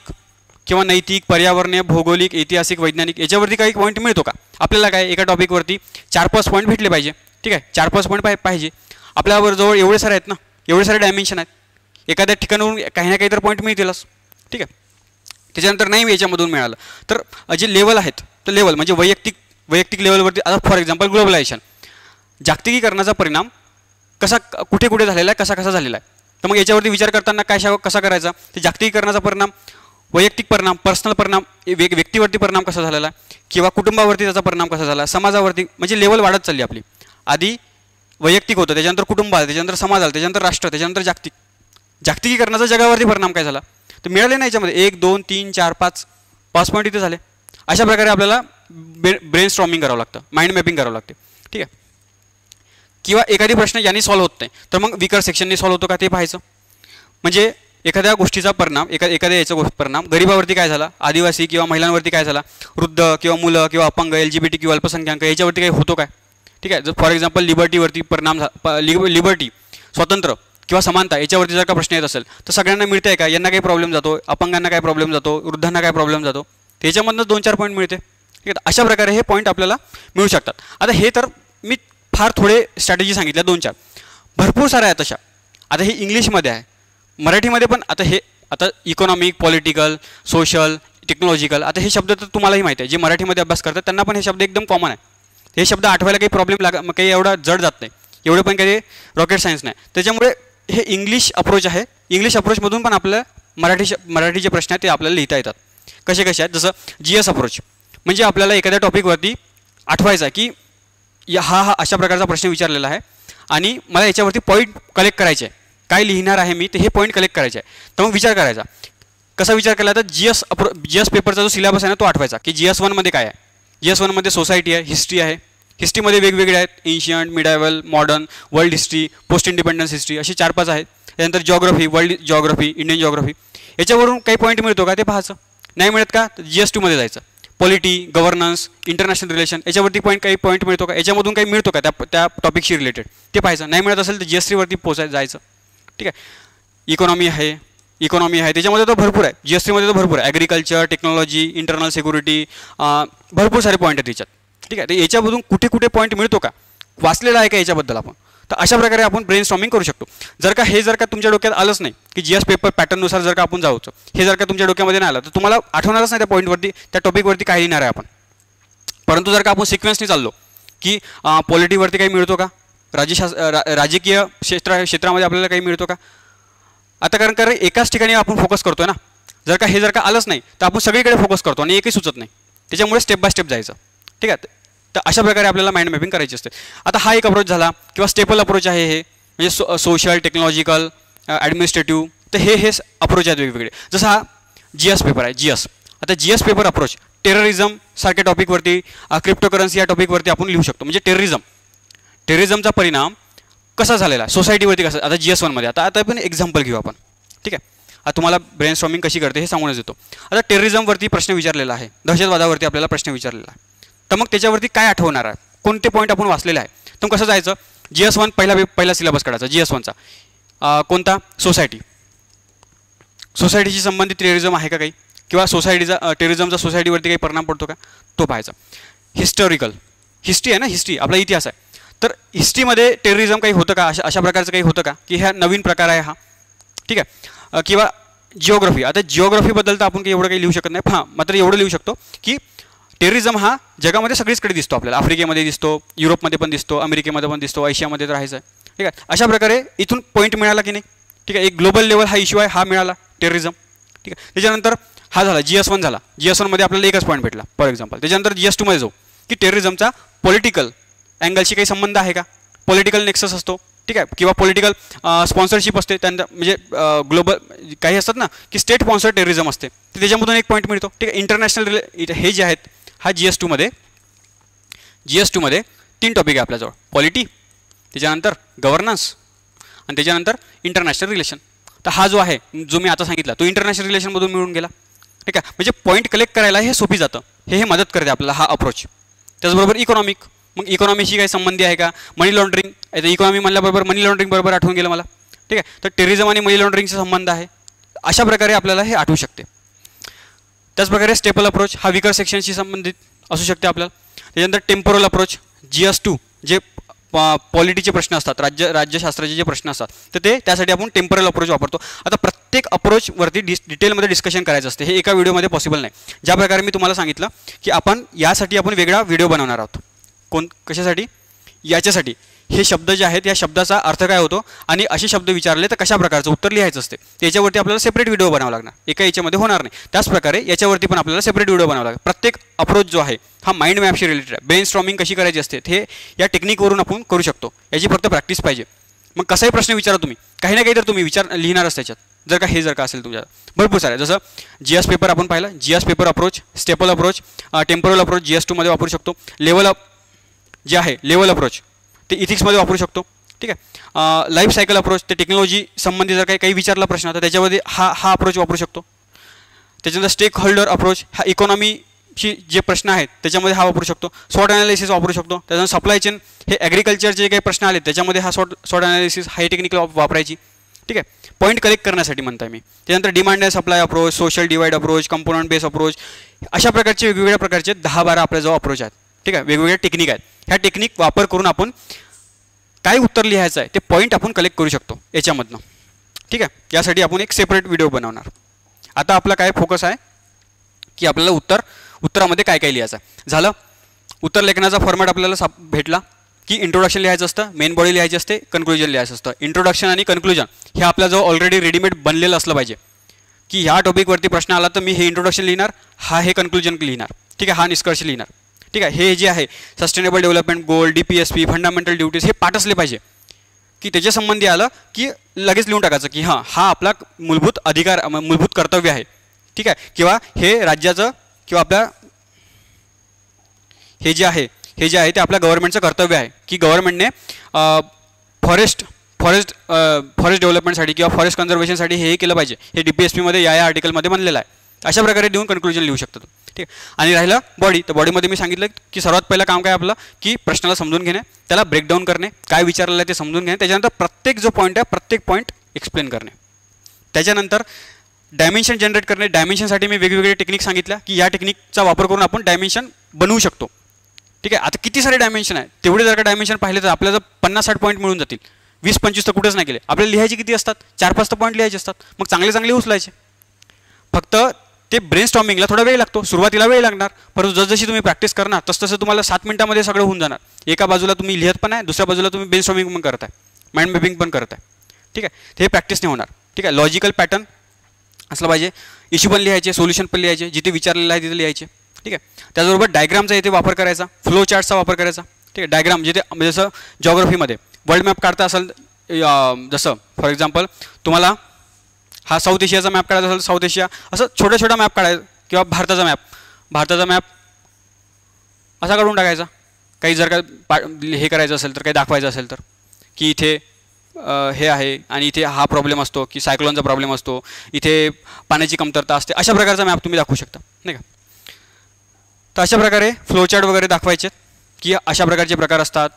किंवा नैतिक, पर्यावरणीय, भौगोलिक, ऐतिहासिक, वैज्ञानिक याच्यावरती काही पॉईंट मिळतो का. आपल्याला काय एका टॉपिकवरती 4-5 पॉईंट भेटले पाहिजे. ठीक आहे. 4-5 पॉईंट पाहिजे आपल्यावर. जवळ एवढे सारे आहेत ना, एवढे सारे डायमेन्शन आहेत. एखाद्या ठिकाणावरून काही ना काही तर पॉईंट मिळतीलच. ठीक आहे. त्याच्यानंतर नाही याच्यामधून मिळालं तर जे लेवल आहेत तर लेवल म्हणजे वैयक्तिक लेवलवरती. आता फॉर एक्झाम्पल ग्लोबलायझेशन, जागतिकीकरणाचा परिणाम कुठे झालेला आहे, कसा झालेला आहे. तर मग याच्यावरती विचार करताना कसा करायचा. तर जागतिकीकरणाचा परिणाम, वैयक्तिक परिणाम, पर्सनल परिणाम, व्यक्तीवरती परिणाम कसा झालेला आहे, किंवा कुटुंबावरती त्याचा परिणाम कसा झाला, समाजावरती. म्हणजे लेवल वाढत चालली आपली. आधी वैयक्तिक होतं, त्याच्यानंतर कुटुंब आलं, त्याच्यानंतर समाज आलं, त्याच्यानंतर राष्ट्र, त्याच्यानंतर जागतिकीकरणाचा जगावरती परिणाम काय झाला. तर मिळाले नाही याच्यामध्ये 1, 2, 3, 4, 5 पॉईंट इथे झाले. अशा प्रकारे आपल्याला ब्रेन स्ट्रॉमिंग करावं लागतं, माइंड मॅपिंग करावं लागते. ठीक आहे. किंवा एखादी प्रश्न यांनी सॉल्व्ह होत नाही तर मग विकर सेक्शनने सॉल्व्ह होतो का ते पाहायचं. म्हणजे एखाद्या गोष्टीचा परिणाम, एखाद्या याचा परिणाम गरीबावरती काय झाला, आदिवासी किंवा महिलांवरती काय झाला, वृद्ध किंवा मुलं किंवा अपंग, LGBT किंवा अल्पसंख्याक याच्यावरती काही होतो काय. ठीक आहे. जर फॉर एक्झाम्पल लिबर्टीवरती परिणाम, लिबर्टी स्वातंत्र्य किंवा समानता याच्यावरती जर का प्रश्न येत असेल तर सगळ्यांना मिळते आहे का, यांना काही प्रॉब्लेम जातो, अपंगांना काय प्रॉब्लेम जातो, वृद्धांना काय प्रॉब्लेम जातो, त्याच्यामधनं 2-4 पॉईंट मिळते. ठीक आहे. अशा प्रकारे हे पॉईंट आपल्याला मिळू शकतात. आता हे तर मी फार थोडे स्ट्रॅटेजी सांगितल्या, 2-4, भरपूर साऱ्या आहेत तशा. आता हे इंग्लिशमध्ये आहे, मराठीमध्ये पण. आता इकॉनॉमिक, पॉलिटिकल, सोशल, टेक्नॉलॉजिकल, आता हे शब्द तर तुम्हालाही माहिती आहे. जे मराठीमध्ये अभ्यास करतात त्यांना पण हे शब्द एकदम कॉमन आहे. हे शब्द आठवायला काही प्रॉब्लेम काही एवढा जड जात नाही, एवढं पण काही रॉकेट सायन्स नाही. त्याच्यामुळे हे इंग्लिश अप्रोच आहे. इंग्लिश अप्रोचमधून पण आपल्याला मराठी जे प्रश्न आहेत ते आपल्याला लिहिता येतात. कसे कसे आहेत, जसं GS अप्रोच म्हणजे आपल्याला एखाद्या टॉपिकवरती आठवायचा की हा अशा प्रकारचा प्रश्न विचारलेला आहे आणि मला याच्यावरती पॉईंट कलेक्ट करायचे आहे, काय लिहिणार आहे मी ते हे पॉईंट कलेक्ट करायचे आहे. तर मग विचार करायचा. कसा विचार केला तर GS पेपरचा जो सिलेबस आहे ना तो आठवायचा की GS 1मध्ये काय आहे. GS 1मध्ये सोसायटी आहे, हिस्ट्री आहे. हिस्ट्रीमध्ये वेगवेगळे आहेत, ancient, medieval, modern, world history, post independence history अशी 4-5 आहेत. त्यानंतर geography, world geography, Indian geography. याच्यावरून काही पॉईंट मिळतो का ते पाहायचं. नाही मिळत का तर GS 2मध्ये जायचं. पॉलिटी, गव्हर्नन्स, इंटरनॅशनल रिलेशन याच्यावरती काही पॉईंट मिळतो का, याच्यामधून काही मिळतो का त्या टॉपिकशी रिलेटेड ते पाहायचं. नाही मिळत असेल तर GS 3 वरती जायचं. ठीक आहे. इकॉनॉमी आहे त्याच्यामध्ये तर भरपूर आहे. GS 3 मध्ये तर भरपूर आहे. ॲग्रिकल्चर, टेक्नॉलॉजी, इंटरनल सिक्युरिटी, भरपूर सारे पॉईंट आहेत त्याच्यात. ठीक आहे. तर याच्यामधून कुठे कुठे पॉईंट मिळतो का, वाचलेला आहे का याच्याबद्दल आपण. तर अशा प्रकारे आपण ब्रेनस्टॉर्मिंग करू शकतो. जर का तुमच्या डोक्यात आलंच नाही की GS पेपर पॅटर्ननुसार जर का आपण जाऊचं, हे जर का तुमच्या डोक्यामध्ये नाही आलं तर तुम्हाला आठवणारच नाही त्या पॉईंटवरती, त्या टॉपिकवरती काय लिहिणार आहे आपण. परंतु जर का आपण सिक्वेन्सनी चाललो की पॉलिटीवरती काही मिळतो का, राजकीय क्षेत्रामध्ये आपल्याला काही मिळतो का. आता कारण एकाच ठिकाणी आपण फोकस करतोय ना. जर का आलंच नाही तर आपण सगळीकडे फोकस करतो आणि एकही सुचत नाही. त्याच्यामुळे स्टेप बाय स्टेप जायचं. ठीक आहे. तर अशा प्रकारे आपल्याला माइंड मॅपिंग करायची असते. आता हा एक अप्रोच झाला किंवा स्टेपल अप्रोच आहे हे, म्हणजे सोशल, टेक्नॉलॉजिकल, ॲडमिनिस्ट्रेटिव्ह. तर हे अप्रोच आहेत वेगवेगळे. जसं हा GS पेपर आहे, GS. आता GS पेपर अप्रोच टेररिझम सारख्या टॉपिकवरती, क्रिप्टोकरन्सी या टॉपिकवरती आपण लिहू शकतो. म्हणजे टेररिझमचा परिणाम कसा झालेला आहे सोसायटीवरती, कसा. आता GS 1मध्ये आता आपण एक्झाम्पल घेऊ आपण. ठीक आहे. आता तुम्हाला ब्रेनस्टॉर्मिंग कशी करते हे सांगूनच देतो. आता टेररिझमवरती प्रश्न विचारलेला आहे, दहशतवादावरती आपल्याला प्रश्न विचारलेला आहे. तर मग त्याच्यावरती काय आठवणार आहे, कोणते पॉईंट आपण वाचलेले आहे. तर कसं जायचं, GS 1 पहिला सिलेबस काढायचा. GS 1चा कोणता, सोसायटीशी संबंधित टेररिझम आहे का काही, किंवा टेररिझमचा सोसायटीवरती काही परिणाम पडतो का तो पाहायचा. हिस्ट्री आहे ना, हिस्ट्री आपला इतिहास आहे. तर हिस्ट्रीमध्ये टेररिझम काही होतं का, अशा प्रकारचं काही होतं का की ह्या नवीन प्रकार आहे हा. ठीक आहे. किंवा जिओग्राफी. आता जिओग्राफीबद्दल तर आपण काही एवढं काही लिहू शकत नाही. हां, मात्र एवढं लिहू शकतो की टेररिझम हा जगामध्ये सगळीचकडे दिसतो आपल्याला. आफ्रिकेमध्ये दिसतो, युरोपमध्ये पण दिसतो, अमेरिकेमध्ये पण दिसतो, आशियामध्ये तर राहायचं आहे. ठीक आहे. अशा प्रकारे इथून पॉईंट मिळाला की नाही. ठीक आहे. एक ग्लोबल लेवल हा इश्यू आहे, हा मिळाला टेररिझम. ठीक आहे. त्याच्यानंतर हा झाला GS 1 झाला. GS 1मध्ये आपल्याला एकच पॉईंट भेटला फॉर एक्झाम्पल. त्याच्यानंतर GS 2मध्ये जाऊ की टेररिझमचा पॉलिटिकल अँगलशी काही संबंध आहे का, पॉलिटिकल नेक्सस असतो. ठीक आहे. किंवा पॉलिटिकल स्पॉन्सरशिप असते त्यांना, म्हणजे ग्लोबल काही असतात ना की स्टेट स्पॉन्सर टेररिझम असते, तर त्याच्यामधून एक पॉईंट मिळतो. ठीक आहे. इंटरनॅशनल हे जे आहेत, हा GS 2मध्ये 3 टॉपिक आहे आपल्याजवळ. पॉलिटी, त्याच्यानंतर गव्हर्नन्स आणि त्याच्यानंतर इंटरनॅशनल रिलेशन. तर हा जो आहे, जो मी आता सांगितला, तो इंटरनॅशनल रिलेशनमधून मिळून गेला. ठीक आहे. म्हणजे पॉईंट कलेक्ट करायला हे सोपी जातं, हे मदत करते आपल्याला हा अप्रोच. त्याचबरोबर इकॉनॉमिक. मग इकॉनॉमीशी काही संबंधी आहे का, मनी लॉन्ड्रिंग. आता इकॉनॉमी म्हणल्याबरोबर मनी लॉन्ड्रिंग बरोबर आठवून गेलं मला. ठीक आहे. तर टेररिझम आणि मनी लॉन्ड्रिंगचा संबंध आहे. अशा प्रकारे आपल्याला हे आठवू शकते. त्याचप्रकारे स्टेपल अप्रोच हा विकर सेक्शनशी संबंधित असू शकते आपल्याला. त्याच्यानंतर टेम्पोरल अप्रोच GS 2 जे पॉलिटीचे प्रश्न असतात, राज्यशास्त्राचे जे प्रश्न असतात, तर त्यासाठी आपण टेम्पोरल अप्रोच वापरतो. आता प्रत्येक अप्रोचवरती डिटेलमध्ये डिस्कशन करायचं असते, हे एका व्हिडिओमध्ये पॉसिबल नाही. ज्या प्रकारे मी तुम्हाला सांगितलं की आपण वेगळा व्हिडिओ बनवणार आहोत. कशासाठी, याच्यासाठी. हे शब्द जे आहेत, या शब्दाचा अर्थ काय होतो आणि असे शब्द विचारले तर कशा प्रकारचं उत्तर लिहायचं असते, त्याच्यावरती आपल्याला सेपरेट व्हिडिओ बनावा लागणार. एका याच्यामध्ये होणार नाही. त्याचप्रकारे याच्यावरती पण आपल्याला सेपरेट व्हिडिओ बनावा लागेल. प्रत्येक अप्रोच जो आहे हा माइंड मॅपशी रिलेटेड आहे. ब्रेनस्टॉर्मिंग कशी करायची असते हे या टेक्निकवरून आपण करू शकतो. याची फक्त प्रॅक्टिस पाहिजे. मग कसाही प्रश्न विचारा तुम्ही, काही ना काही तर तुम्ही लिहिणारच त्याच्यात. जर का असेल तुमच्या भरपूर सारे. जसं GS पेपर आपण पाहिला, GS paper approach, staple approach, temporal approach GS 2मध्ये वापरू शकतो. लेवल अप्रोच ते इथिक्समध्ये वापरू शकतो. ठीक आहे. लाईफ सायकल अप्रोच ते टेक्नॉलॉजी संबंधी जर काही विचारला प्रश्न तर त्याच्यामध्ये हा अप्रोच वापरू शकतो. त्याच्यानंतर स्टेक होल्डर अप्रोच हा इकॉनॉमीची जे प्रश्न आहेत त्याच्यामध्ये हा वापरू शकतो. स्वॉट ॲनालिसिस वापरू शकतो. त्याच्यानंतर सप्लाय चेन हे ॲग्रिकल्चरचे जे काही प्रश्न आले त्याच्यामध्ये हा स्वॉट ॲनालिसिस हा टेक्निक वापरायची. ठीक आहे. पॉईंट कलेक्ट करण्यासाठी म्हणताय मी. त्यानंतर demand and supply approach, social divide approach, component base approach, अशा प्रकारचे वेगवेगळ्या प्रकारचे 10-12 आपल्याजवळ अप्रोच आहेत. ठीक आहे. वेगवेगळ्या टेक्निक आहेत. ह्या टेक्निक वापर करून आपण काय उत्तर लिहायचं आहे ते पॉईंट आपण कलेक्ट करू शकतो याच्यामधनं. ठीक आहे. यासाठी आपण एक सेपरेट व्हिडिओ बनवणार. आता आपला काय फोकस आहे की आपल्याला उत्तरामध्ये काय काय लिहायचं झालं. उत्तर लेखनाचा फॉर्मॅट आपल्याला भेटला की इंट्रोडक्शन लिहायचं असतं, मेन बॉडी लिहायची असते, कन्क्लुजन लिहायचं असतं. इंट्रोडक्शन आणि कन्क्लुजन हे आपल्याजवळ ऑलरेडी रेडीमेड बनलेलं असलं पाहिजे. की ह्या टॉपिकवरती प्रश्न आला तर मी हे इंट्रोडक्शन लिहिणार, हे कन्क्लुजन लिहिणार, ठीक आहे, हा निष्कर्ष लिहिणार, ठीक आहे. हे जे आहे सस्टेनेबल डेव्हलपमेंट गोल, DPSP, फंडामेंटल ड्युटीज, हे पाठ असले पाहिजे की त्याच्या संबंधी आलं की लगेच लिहून टाकायचं की हा आपला मूलभूत अधिकार, मूलभूत कर्तव्य आहे, ठीक आहे, किंवा हे राज्याचं किंवा आपल्या हे जे आहे ते आपल्या गव्हर्नमेंटचं कर्तव्य आहे की गव्हर्नमेंटने फॉरेस्ट डेव्हलपमेंटसाठी किंवा फॉरेस्ट कन्झर्वेशनसाठी हे केलं पाहिजे. हे DPSP मध्ये या आर्टिकलमध्ये बनलेलं आहे. अशा प्रकारे देऊन कन्क्लुजन लिहू शकतो, ठीक आहे. आणि राहिलं बॉडी, तर बॉडीमध्ये मी सांगितलं की सर्वात पहिलं काम काय आपलं की प्रश्नाला समजून घेणे, त्याला ब्रेकडाऊन करणे, काय विचारलेलं आहे ते समजून घेणे, त्याच्यानंतर प्रत्येक जो पॉईंट आहे प्रत्येक पॉईंट एक्सप्लेन करणे. त्याच्यानंतर डायमेन्शन जनरेट करणे. डायमेन्शनसाठी मी वेगवेगळे टेक्निक सांगितल्या की या टेक्निकचा वापर करून आपण डायमेन्शन बनवू शकतो, ठीक आहे. आता किती सारे डायमेन्शन आहे, तेवढे जर का डायमेन्शन पाहिले तर आपल्याला 50-60 पॉईंट मिळून जातील. 20-25 तर कुठेच नाही गेले. आपल्याला लिहायचे किती असतात, 4-5 तर पॉईंट लिहायचे असतात. मग चांगले उचलायचे. फक्त ते ब्रेन स्टॉर्मिंगला थोडा वेळ लागतो, सुरुवातीला वेळ लागणार, परंतु जसजशी तुम्ही प्रॅक्टिस करणार तसं तुम्हाला 7 मिनिटामध्ये सगळं होऊन जाणार. एका बाजूला तुम्ही लिहत पण आहे, दुसऱ्या बाजूला तुम्ही ब्रेन स्टॉर्मिंग पण करताय, माइंड मॅपिंग पण करताय, ठीक आहे. हे प्रॅक्टिसने होणार, ठीक आहे. लॉजिकल पॅटर्न असलं पाहिजे, इश्यू पण लिहायचे, सोल्युशन पण लिहायचे, जिथे विचारलेलं आहे तिथे लिहायचे, ठीक आहे. त्याचबरोबर डायग्रामचा इथे वापर करायचा, फ्लो चार्टचा वापर करायचा, ठीक आहे. डायग्राम जिथे जसं जॉग्राफीमध्ये वर्ल्ड मॅप काढता असेल, जसं फॉर एक्झाम्पल तुम्हाला हा साऊथ एशियाचा मॅप काढायचा असेल, साऊथ एशिया असं छोटा मॅप काढायचा, किंवा भारताचा मॅप असा काढून टाकायचा. काही जर का हे करायचं असेल तर, काही दाखवायचं असेल तर की इथे हे आहे आणि इथे हा प्रॉब्लेम असतो, की सायक्लोनचा प्रॉब्लेम असतो, इथे पाण्याची कमतरता असते, अशा प्रकारचा मॅप तुम्ही दाखवू शकता, नाही का. तर अशा प्रकारे फ्लोचार्ट वगैरे दाखवायचे की अशा प्रकारचे प्रकार असतात.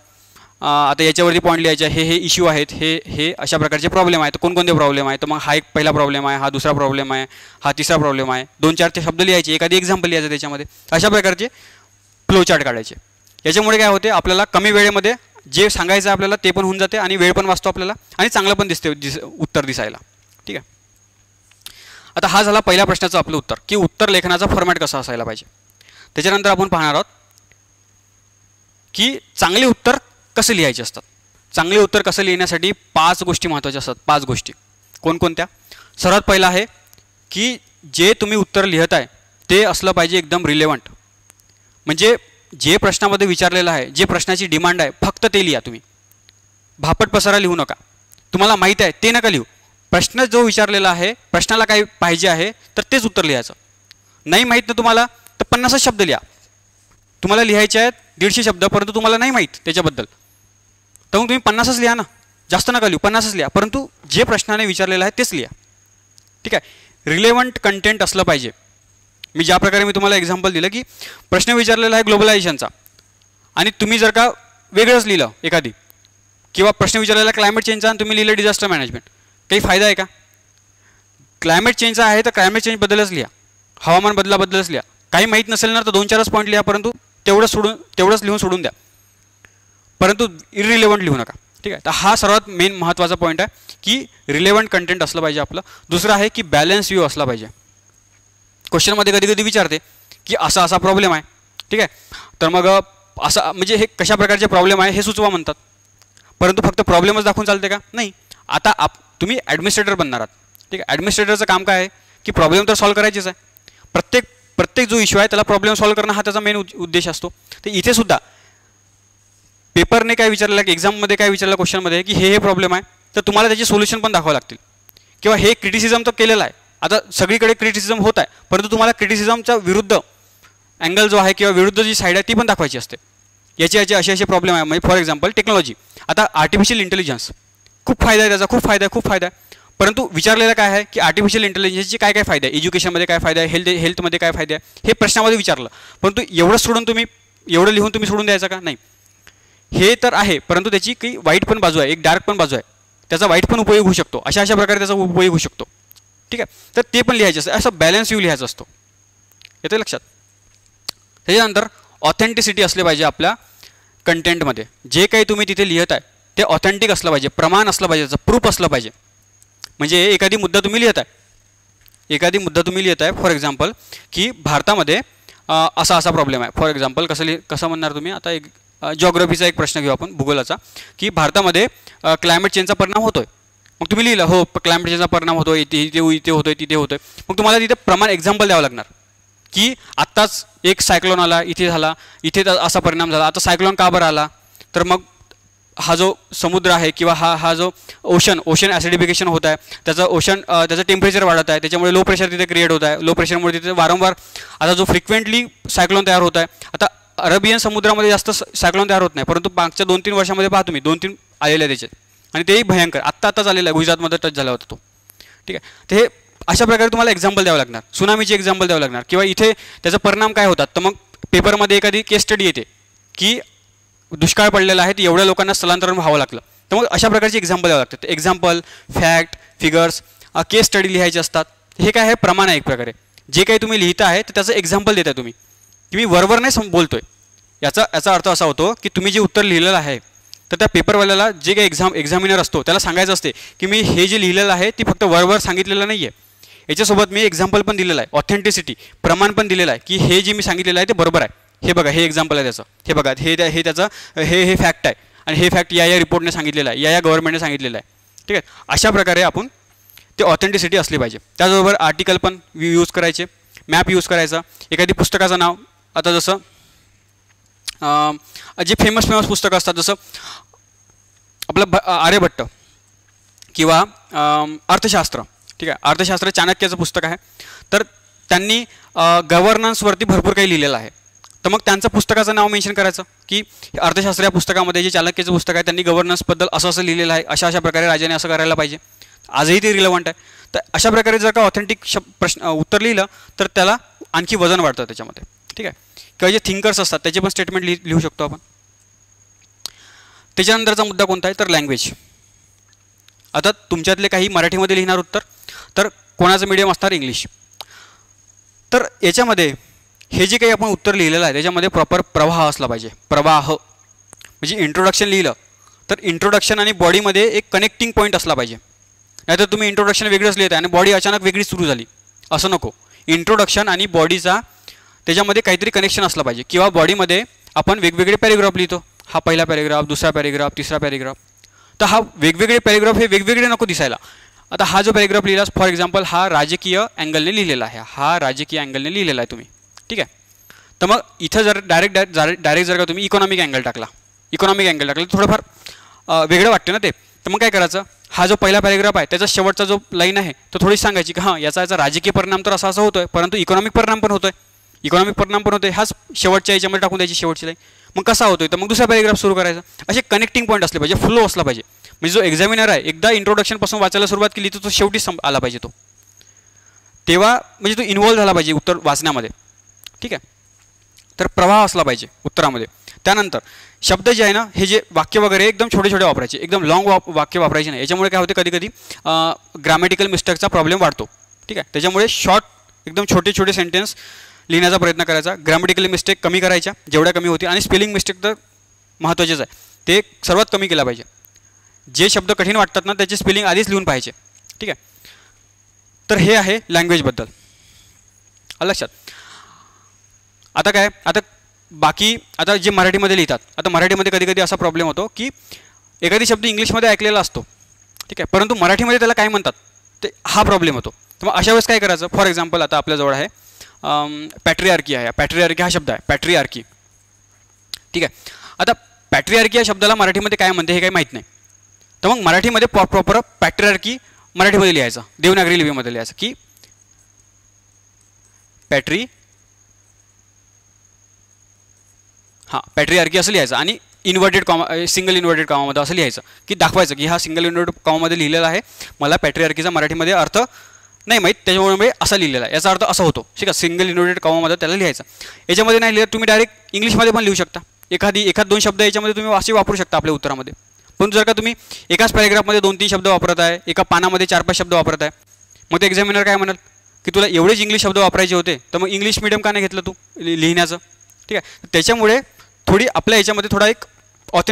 आता याच्यावरती पॉईंट लिहायचे, हे इश्यू आहेत, हे अशा प्रकारचे प्रॉब्लेम आहेत. कोणकोणते प्रॉब्लेम आहे, तर मग हा एक पहिला प्रॉब्लेम आहे, हा दुसरा प्रॉब्लेम आहे, हा तिसरा प्रॉब्लेम आहे. 2-4 ते शब्द लिहायचे, एखादी एक्झाम्पल लिहायचं त्याच्यामध्ये. अशा प्रकारचे फ्लोचार्ट काढायचे. याच्यामुळे काय होते, आपल्याला कमी वेळेमध्ये जे सांगायचं आहे आपल्याला ते पण होऊन जाते आणि वेळ पण वाचतो आपल्याला आणि चांगलं पण दिसते उत्तर दिसायला, ठीक आहे. आता हा झाला पहिल्या प्रश्नाचं आपलं उत्तर की उत्तर लेखनाचा फॉर्मॅट कसा असायला पाहिजे. त्याच्यानंतर आपण पाहणार आहोत की चांगले उत्तर कसे लिहायचे असतात. चांगले उत्तर कसं लिहिण्यासाठी 5 गोष्टी महत्त्वाच्या असतात. 5 गोष्टी कोणकोणत्या. सर्वात पहिला आहे की जे तुम्ही उत्तर लिहित आहे ते असलं पाहिजे एकदम रिलेव्हंट. म्हणजे जे प्रश्नामध्ये विचारलेलं आहे, जे प्रश्नाची डिमांड आहे, फक्त ते लिहा तुम्ही. भापट पसारा लिहू नका. तुम्हाला माहीत आहे ते नका लिहू. प्रश्न जो विचारलेला आहे, प्रश्नाला काय पाहिजे आहे तर तेच उत्तर लिहायचं. नाही माहीत ना तुम्हाला तर 50 शब्द लिहा. तुम्हाला लिहायचे आहेत 150 शब्द, परंतु तुम्हाला नाही माहीत त्याच्याबद्दल, तर मग तुम्ही 50च लिहा ना, जास्त नका लिहू, 50च लिहा, परंतु जे प्रश्नाने विचारलेलं आहे तेच लिहा, ठीक आहे. रिलेव्हंट कंटेंट असलं पाहिजे. मी ज्या प्रकारे मी तुम्हाला एक्झाम्पल दिलं की प्रश्न विचारलेला आहे ग्लोबलायझेशनचा आणि तुम्ही जर का वेगळंच लिहिलं एखादी, किंवा प्रश्न विचारलेला क्लायमेट चेंजचा आणि तुम्ही लिहिलं डिझास्टर मॅनेजमेंट, काही फायदा आहे का. क्लायमेट चेंजचा आहे तर क्लायमेट चेंजबद्दलच लिहा, हवामान बदलाबद्दलच लिहा. काही माहीत नसेल ना तर 2-4च पॉईंट लिहा, परंतु तेवढंच लिहून सोडून द्या, परंतु इरिलेव्हंट लिहू नका, ठीक आहे. तर हा सर्वात मेन महत्त्वाचा पॉईंट आहे की रिलेव्हंट कंटेंट असलं पाहिजे आपलं. दुसरं आहे की बॅलन्स व्ह्यू असला पाहिजे. क्वेश्चनमध्ये कधी विचारते की असा प्रॉब्लेम आहे, ठीक आहे, तर मग असा म्हणजे हे कशा प्रकारचे प्रॉब्लेम आहे हे सुचवा म्हणतात, परंतु फक्त प्रॉब्लेमच दाखवून चालते का, नाही. आता तुम्ही ॲडमिनिस्ट्रेटर बनणार आहात, ठीक आहे. ॲडमिनिस्ट्रेटरचं काम काय आहे की प्रॉब्लेम तर सॉल्व्ह करायचेच आहे. प्रत्येक जो इश्यू आहे त्याला प्रॉब्लेम सॉल्व्ह करणं हा त्याचा मेन उद्देश असतो. तर इथे सुद्धा पेपरने काय विचारलं की एक्झाममध्ये काय विचारलं क्वेश्चनमध्ये की हे प्रॉब्लेम आहे, तर तुम्हाला त्याचे सोल्युशन पण दाखवावं लागतील, किंवा हे क्रिटिसिझम तर केलेलं आहे. आता सगळीकडे क्रिटिसिझम होत आहे, परंतु तुम्हाला क्रिटिसिझमच्या विरुद्ध अँगल जो आहे किंवा विरुद्ध जी साईड आहे ती पण दाखवायची असते. याचे असे प्रॉब्लेम आहे. म्हणजे फॉर एक्झाम्पल टेक्नॉलॉजी, आता आर्टिफिशियल इंटेलिजन्स खूप फायदा आहे, त्याचा खूप फायदा आहे, परंतु विचारलेलं काय आहे की आर्टिफिशियल इंटेलिजन्सचे काय फायदा आहे, एज्युकेशनमध्ये काय फायदा आहे, हेल्थमध्ये काय फायदा आहे, हे प्रश्नामध्ये विचारलं, परंतु एवढं लिहून तुम्ही सोडून द्यायचं का, नाही. हे तर आहे, परंतु त्याची काही वाईट पण बाजू आहे, एक डार्क पण बाजू आहे, त्याचा वाईट पण उपयोग होऊ शकतो, अशा प्रकारे त्याचा उपयोग होऊ शकतो, ठीक आहे. तर ते पण लिहायचं असतं, असं बॅलन्स व्ह्यू लिहायचा असतो, येते लक्षात. त्याच्यानंतर ऑथेंटिसिटी असले पाहिजे आपल्या कंटेंटमध्ये. जे काही तुम्ही तिथे लिहित आहे ते ऑथेंटिक असलं पाहिजे, प्रमाण असलं पाहिजे, त्याचं प्रूफ असलं पाहिजे. म्हणजे एखादी मुद्दा तुम्ही लिहित आहे, फॉर एक्झाम्पल की भारतामध्ये असा प्रॉब्लेम आहे. फॉर एक्झाम्पल कसं म्हणणार तुम्ही, आता एक जॉग्रफीचा एक प्रश्न घेऊ आपण, भूगोलाचा, की भारतामध्ये क्लायमेट चेंजचा परिणाम होतोय. मग तुम्ही लिहिलं हो क्लायमेट चेंजचा परिणाम होतो, इथे इथे होतोय तिथे होतोय. मग तुम्हाला तिथे प्रमाण एक्झाम्पल द्यावं लागणार की आत्ताच एक सायक्लोन आला, इथे झाला, इथे असा परिणाम झाला. आता सायक्लोन का बरं आला, तर मग हा जो समुद्र आहे किंवा हा जो ओशन ॲसिडिफिकेशन होत आहे, त्याचं टेम्परेचर वाढत आहे, त्याच्यामुळे लो प्रेशर तिथे क्रिएट होत आहे. लो प्रेशरमुळे तिथे वारंवार आता जो फ्रिक्वेंटली सायक्लोन तयार होत आहे. आता अरेबियन समुद्रामध्ये जास्त सायक्लोन तयार होत नाही, परंतु मागच्या 2-3 वर्षामध्ये पहा तुम्ही 2-3 आलेले आहे त्याचे, आणि तेही भयंकर आत्ताच आलेला आहे. गुजरातमध्ये टच झाला होता तो. ठीक आहे, तर हे अशा प्रकारे तुम्हाला एक्झाम्पल द्यावं लागणार. सुनामीची एक्झाम्पल द्यावं लागणार किंवा इथे त्याचा परिणाम काय होतात. तर मग पेपरमध्ये एखादी केस स्टडी येते की दुष्काळ पडलेला आहे, तर एवढ्या लोकांना स्थलांतरण व्हावं लागलं. तर मग अशा प्रकारची एक्झाम्पल द्यावं लागतं. एक्झाम्पल, फॅक्ट, फिगर्स, केस स्टडी लिहायचे असतात. हे काय आहे, प्रमाण आहे एक प्रकारे. जे काही तुम्ही लिहिता आहे तर त्याचं एक्झाम्पल देता तुम्ही, की मी वरवर नाही बोलतोय. याचा अर्थ असा होतो की तुम्ही जे उत्तर लिहिलेलं आहे तर त्या पेपरवाल्याला जे काही एक्झामिनर असतो त्याला सांगायचं असते की मी हे जे लिहिलेलं आहे ती फक्त वरवर सांगितलेलं नाही आहे, याच्यासोबत मी एक्झाम्पल पण दिलेलं आहे, ऑथेंटिसिटी प्रमाण पण दिलेलं आहे की हे जे मी सांगितलेलं आहे ते बरोबर आहे. हे बघा, हे एक्झाम्पल आहे त्याचं, हे बघा, हे त्याचं हे फॅक्ट आहे, आणि हे फॅक्ट या रिपोर्टने सांगितलेलं आहे, या गव्हर्नमेंटने सांगितलेलं आहे. ठीक आहे, अशा प्रकारे आपण ते ऑथेंटिसिटी असली पाहिजे. त्याचबरोबर आर्टिकल पण यूज करायचे, मॅप यूज करायचा. एखादी पुस्तकाचं नाव, आता जसं जे फेमस पुस्तकं असतात, जसं आपलं आर्यभट्ट किंवा अर्थशास्त्र. ठीक आहे, अर्थशास्त्र चाणक्याचं पुस्तक आहे. तर त्यांनी गव्हर्नन्सवरती भरपूर काही लिहिलेलं आहे. तर मग त्यांचं पुस्तकाचं नाव मेन्शन करायचं की अर्थशास्त्र या पुस्तकामध्ये जे चाणक्याचं पुस्तक आहे त्यांनी गव्हर्नन्सबद्दल असं लिहिलेलं आहे, अशा प्रकारे राजाने असं करायला पाहिजे. आजही ते रिलेव्हंट आहे. तर अशा प्रकारे जर का ऑथेंटिक प्रश्न उत्तर लिहिलं तर त्याला आणखी वजन वाढतं त्याच्यामध्ये. ठीक आहे, किंवा जे थिंकर्स असतात त्याचे पण स्टेटमेंट लिहू शकतो आपण. त्याच्यानंतरचा मुद्दा कोणता आहे, तर लँग्वेज. आता तुमच्यातले काही मराठीमध्ये लिहिणार उत्तर, तर कोणाचं मीडियम असणार, इंग्लिश. तर याच्यामध्ये हे जे काही आपण उत्तर लिहिलेलं आहे त्याच्यामध्ये प्रॉपर प्रवाह असला पाहिजे. प्रवाह म्हणजे इंट्रोडक्शन लिहिलं तर इंट्रोडक्शन आणि बॉडीमध्ये एक कनेक्टिंग पॉईंट असला पाहिजे. नाहीतर तुम्ही इंट्रोडक्शन वेगळंच लिहित आहे आणि बॉडी अचानक वेगळीच सुरू झाली, असं नको. इंट्रोडक्शन आणि बॉडीचा त्याच्यामध्ये काहीतरी कनेक्शन असलं पाहिजे. किंवा बॉडीमध्ये आपण वेगवेगळे पॅरेग्राफ लिहितो, हा पहिला पॅरेग्राफ, दुसरा पॅरेग्राफ, तिसरा पॅरेग्राफ. तर हा वेगवेगळे पॅरेग्राफ हे वेगवेगळे नको दिसायला. आता हा जो पॅरेग्राफ लिहिला फॉर एक्झाम्पल हा राजकीय अँगलने लिहिलेला आहे, हा राजकीय अँगलने लिहिलेला आहे तुम्ही. ठीक आहे, तर मग इथं जर डायरेक्ट जर का तुम्ही इकॉनॉमिक अँगल टाकला थोडंफार वेगळं वाटतं ना ते. तर मग काय करायचं, हा जो पहिला पॅरेग्राफ आहे त्याचा शेवटचा जो लाईन आहे तो थोडी सांगायची की हां याचा राजकीय परिणाम तर असा होतोय, परंतु इकॉनॉमिक परिणाम पण होतोय. हाच शेवटच्या याच्यामध्ये टाकून द्यायची शेवटची लाईन. मग कसा होतोय, तर मग दुसरा पॅरेग्राफ सुरू करायचा. असे कनेक्टिंग पॉईंट असले पाहिजे, फ्लो असला पाहिजे. म्हणजे जो एक्झामिनर आहे एकदा इंट्रोडक्शनपासून वाचायला सुरुवात केली तर तो शेवटी आला पाहिजे तो, तेव्हा म्हणजे तो इन्व्हॉल्व झाला पाहिजे उत्तर वाचण्यामध्ये. ठीक आहे, तर प्रवाह असला पाहिजे उत्तरामध्ये. त्यानंतर शब्द जे आहे ना, हे जे वाक्य वगैरे एकदम छोटे वापरायचे, एकदम लॉंग वाक्य वापरायचे नाही. याच्यामुळे काय होते, कधी ग्रामॅटिकल मिस्टेकचा प्रॉब्लेम वाढतो. ठीक आहे, त्याच्यामुळे शॉर्ट एकदम छोटे सेंटेन्स लिहिण्याचा प्रयत्न करायचा. ग्रामॅटिकल मिस्टेक कमी करायच्या जेवढ्या कमी होतील, आणि स्पेलिंग मिस्टेक तर महत्त्वाचेच आहे, ते सर्वात कमी केला पाहिजे. जे शब्द कठीण वाटतात ना त्याचे स्पेलिंग आधीच लिहून पाहिजे. ठीक आहे, तर हे आहे लँग्वेजबद्दल. लक्षात. आता काय, आता जे मराठीमध्ये लिहितात, आता मराठीमध्ये कधी असा प्रॉब्लेम होतो की एखादी शब्द इंग्लिशमध्ये ऐकलेला असतो. ठीक आहे, परंतु मराठीमध्ये त्याला काय म्हणतात ते हा प्रॉब्लेम होतो. तर मग अशा वेळेस काय करायचं, फॉर एक्झाम्पल आता आपल्याजवळ आहे पॅट्रिआर्की आहे. पॅट्रिआर्की हा शब्द आहे, पॅट्रिआर्की. ठीक आहे, आता पॅट्रिआर्की या शब्दाला मराठीमध्ये काय म्हणते हे काही माहीत नाही. तर मग मराठीमध्ये प्रॉपर पॅट्रिआर्की मराठीमध्ये लिहायचं, देवनागरी लिपीमध्ये लिहायचं की पॅट्रिआर्की असं लिहायचं, आणि सिंगल इन्व्हर्टेड कॉमामध्ये असं लिहायचं की दाखवायचं की हा सिंगल इन्व्हर्टेड कॉमामध्ये लिहिलेला आहे, मला पॅट्रिआर्कीचा मराठीमध्ये अर्थ नाही माहीत, त्याच्यामुळे असा लिहिलेला आहे, याचा अर्थ असा होतो. ठीक आहे, सिंगल इन्व्हर्टेड कॉमामध्ये त्याला लिहायचं. याच्यामध्ये नाही लिहिलं तुम्ही डायरेक्ट इंग्लिशमध्ये पण लिहू शकता. एखाद दोन शब्द याच्यामध्ये तुम्ही असे वापरू शकता आपल्या उत्तरामध्ये. पण जर का तुम्ही एकाच पॅरेग्राफमध्ये 2-3 शब्द वापरत आहे, एका पानामध्ये 4-5 शब्द वापरत आहे, मग ते एक्झामिनर काय म्हणाल की तुला एवढेच इंग्लिश शब्द वापरायचे होते, तर मग इंग्लिश मीडियम का नाही घेतलं तू लिहिण्याचं. ठीक आहे, त्याच्यामुळे थोडी आपल्या याच्यामध्ये थोडा एक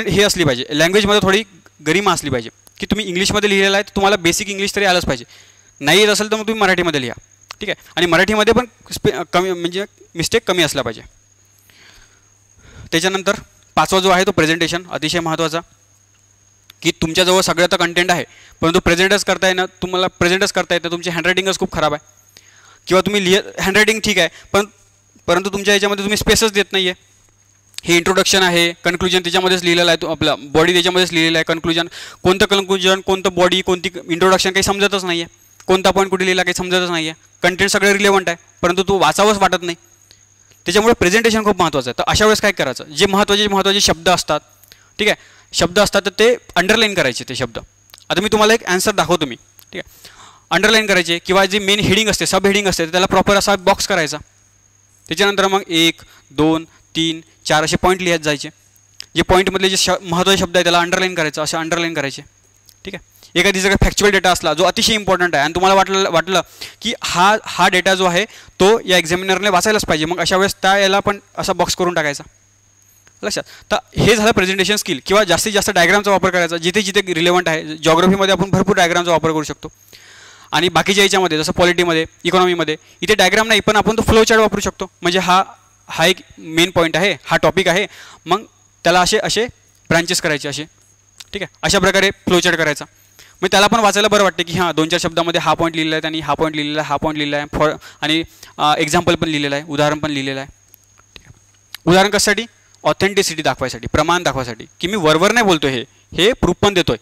हे असली पाहिजे, लँग्वेजमध्ये थोडी गरिमा असली पाहिजे की तुम्ही इंग्लिशमध्ये लिहिलेलं आहे तर तुम्हाला बेसिक इंग्लिश तरी आलंच पाहिजे. नाही येत असेल तर मग तुम्ही मराठीमध्ये लिहा. ठीक आहे, आणि मराठीमध्ये पण कमी म्हणजे मिस्टेक कमी असला पाहिजे. त्याच्यानंतर 5वा जो आहे तो प्रेझेंटेशन, अतिशय महत्त्वाचा. की तुमच्याजवळ सगळं तर कंटेंट आहे, परंतु प्रेझेंटच करता येणं, तुम्हाला प्रेझेंटच करता येतं, तुमची हँडरायटिंगच खूप खराब आहे, किंवा तुम्ही हँडरायटिंग ठीक आहे परंतु तुमच्या याच्यामध्ये तुम्ही स्पेसच देत नाही आहे. हे इंट्रोडक्शन आहे, कन्क्लुजन त्याच्यामध्येच लिहिलेलं आहे, आपला बॉडी त्याच्यामध्येच लिहिलेलं आहे, कन्क्लुजन कोणतं बॉडी कोणती इंट्रोडक्शन काही समजतच नाही आहे, कोणता पॉईंट कुठे लिहिला काही समजतच नाही आहे, कंटेंट सगळं रिलेव्हंट आहे परंतु तो वाचावंच वाटत नाही. त्याच्यामुळे प्रेझेंटेशन खूप महत्त्वाचं आहे. तर अशा वेळेस काय करायचं, जे महत्त्वाचे शब्द असतात, ठीक आहे, शब्द असतात तर ते अंडरलाईन करायचे ते शब्द. आता मी तुम्हाला एक ॲन्सर दाखवतो मी, ठीक आहे, अंडरलाईन करायचे, किंवा जे मेन हेडिंग असते, सब हेडिंग असते त्याला प्रॉपर असा बॉक्स करायचा. त्याच्यानंतर मग 1 2 3 4 असे पॉईंट लिहत जायचे. जे पॉईंटमधले जे महत्त्वाचे शब्द आहे त्याला अंडरलाईन करायचं, असे अंडरलाईन करायचे, ठीक आहे. एखादी जर फॅक्च्युअल डेटा असला जो अतिशय इम्पॉर्टंट आहे आणि तुम्हाला वाटलं की हा डेटा जो आहे तो या एक्झामिनरने वाचायलाच पाहिजे, मग अशा वेळेस त्या याला पण असा बॉक्स करून टाकायचा. लक्षात. तर हे झालं प्रेझेंटेशन स्किल. किंवा जास्तीत जास्त डायग्रामचा वापर करायचा जिथे जिथे रिलेव्हंट आहे. जॉग्राफीमध्ये आपण भरपूर डायग्रामचा वापर करू शकतो, आणि बाकीच्या याच्यामध्ये जसं पॉलिटीमध्ये, इकॉनॉमीमध्ये इथे डायग्राम नाही पण आपण तो फ्लो चार्ट वापरू शकतो. म्हणजे हा एक मेन पॉईंट आहे, हा टॉपिक आहे, मग त्याला असे ब्रांचेस करायचे असे, ठीक आहे. अशा प्रकारे फ्लो चार्ट करायचा. मग त्याला पण वाचायला बरं वाटते की हां 2-4 शब्दामध्ये हा पॉईंट लिहिलेला आहे आणि हा पॉईंट लिहिलेला आहे, हा पॉईंट लिहिलेला आहे, आणि एक्झाम्पल पण लिहिलेलं आहे, उदाहरण पण लिहिलेलं आहे. उदाहरण कशासाठी, ऑथेंटिसिटी दाखवायसाठी, प्रमाण दाखवायसाठी की मी वरवर नाही बोलतो, हे प्रूफ पण देतोय.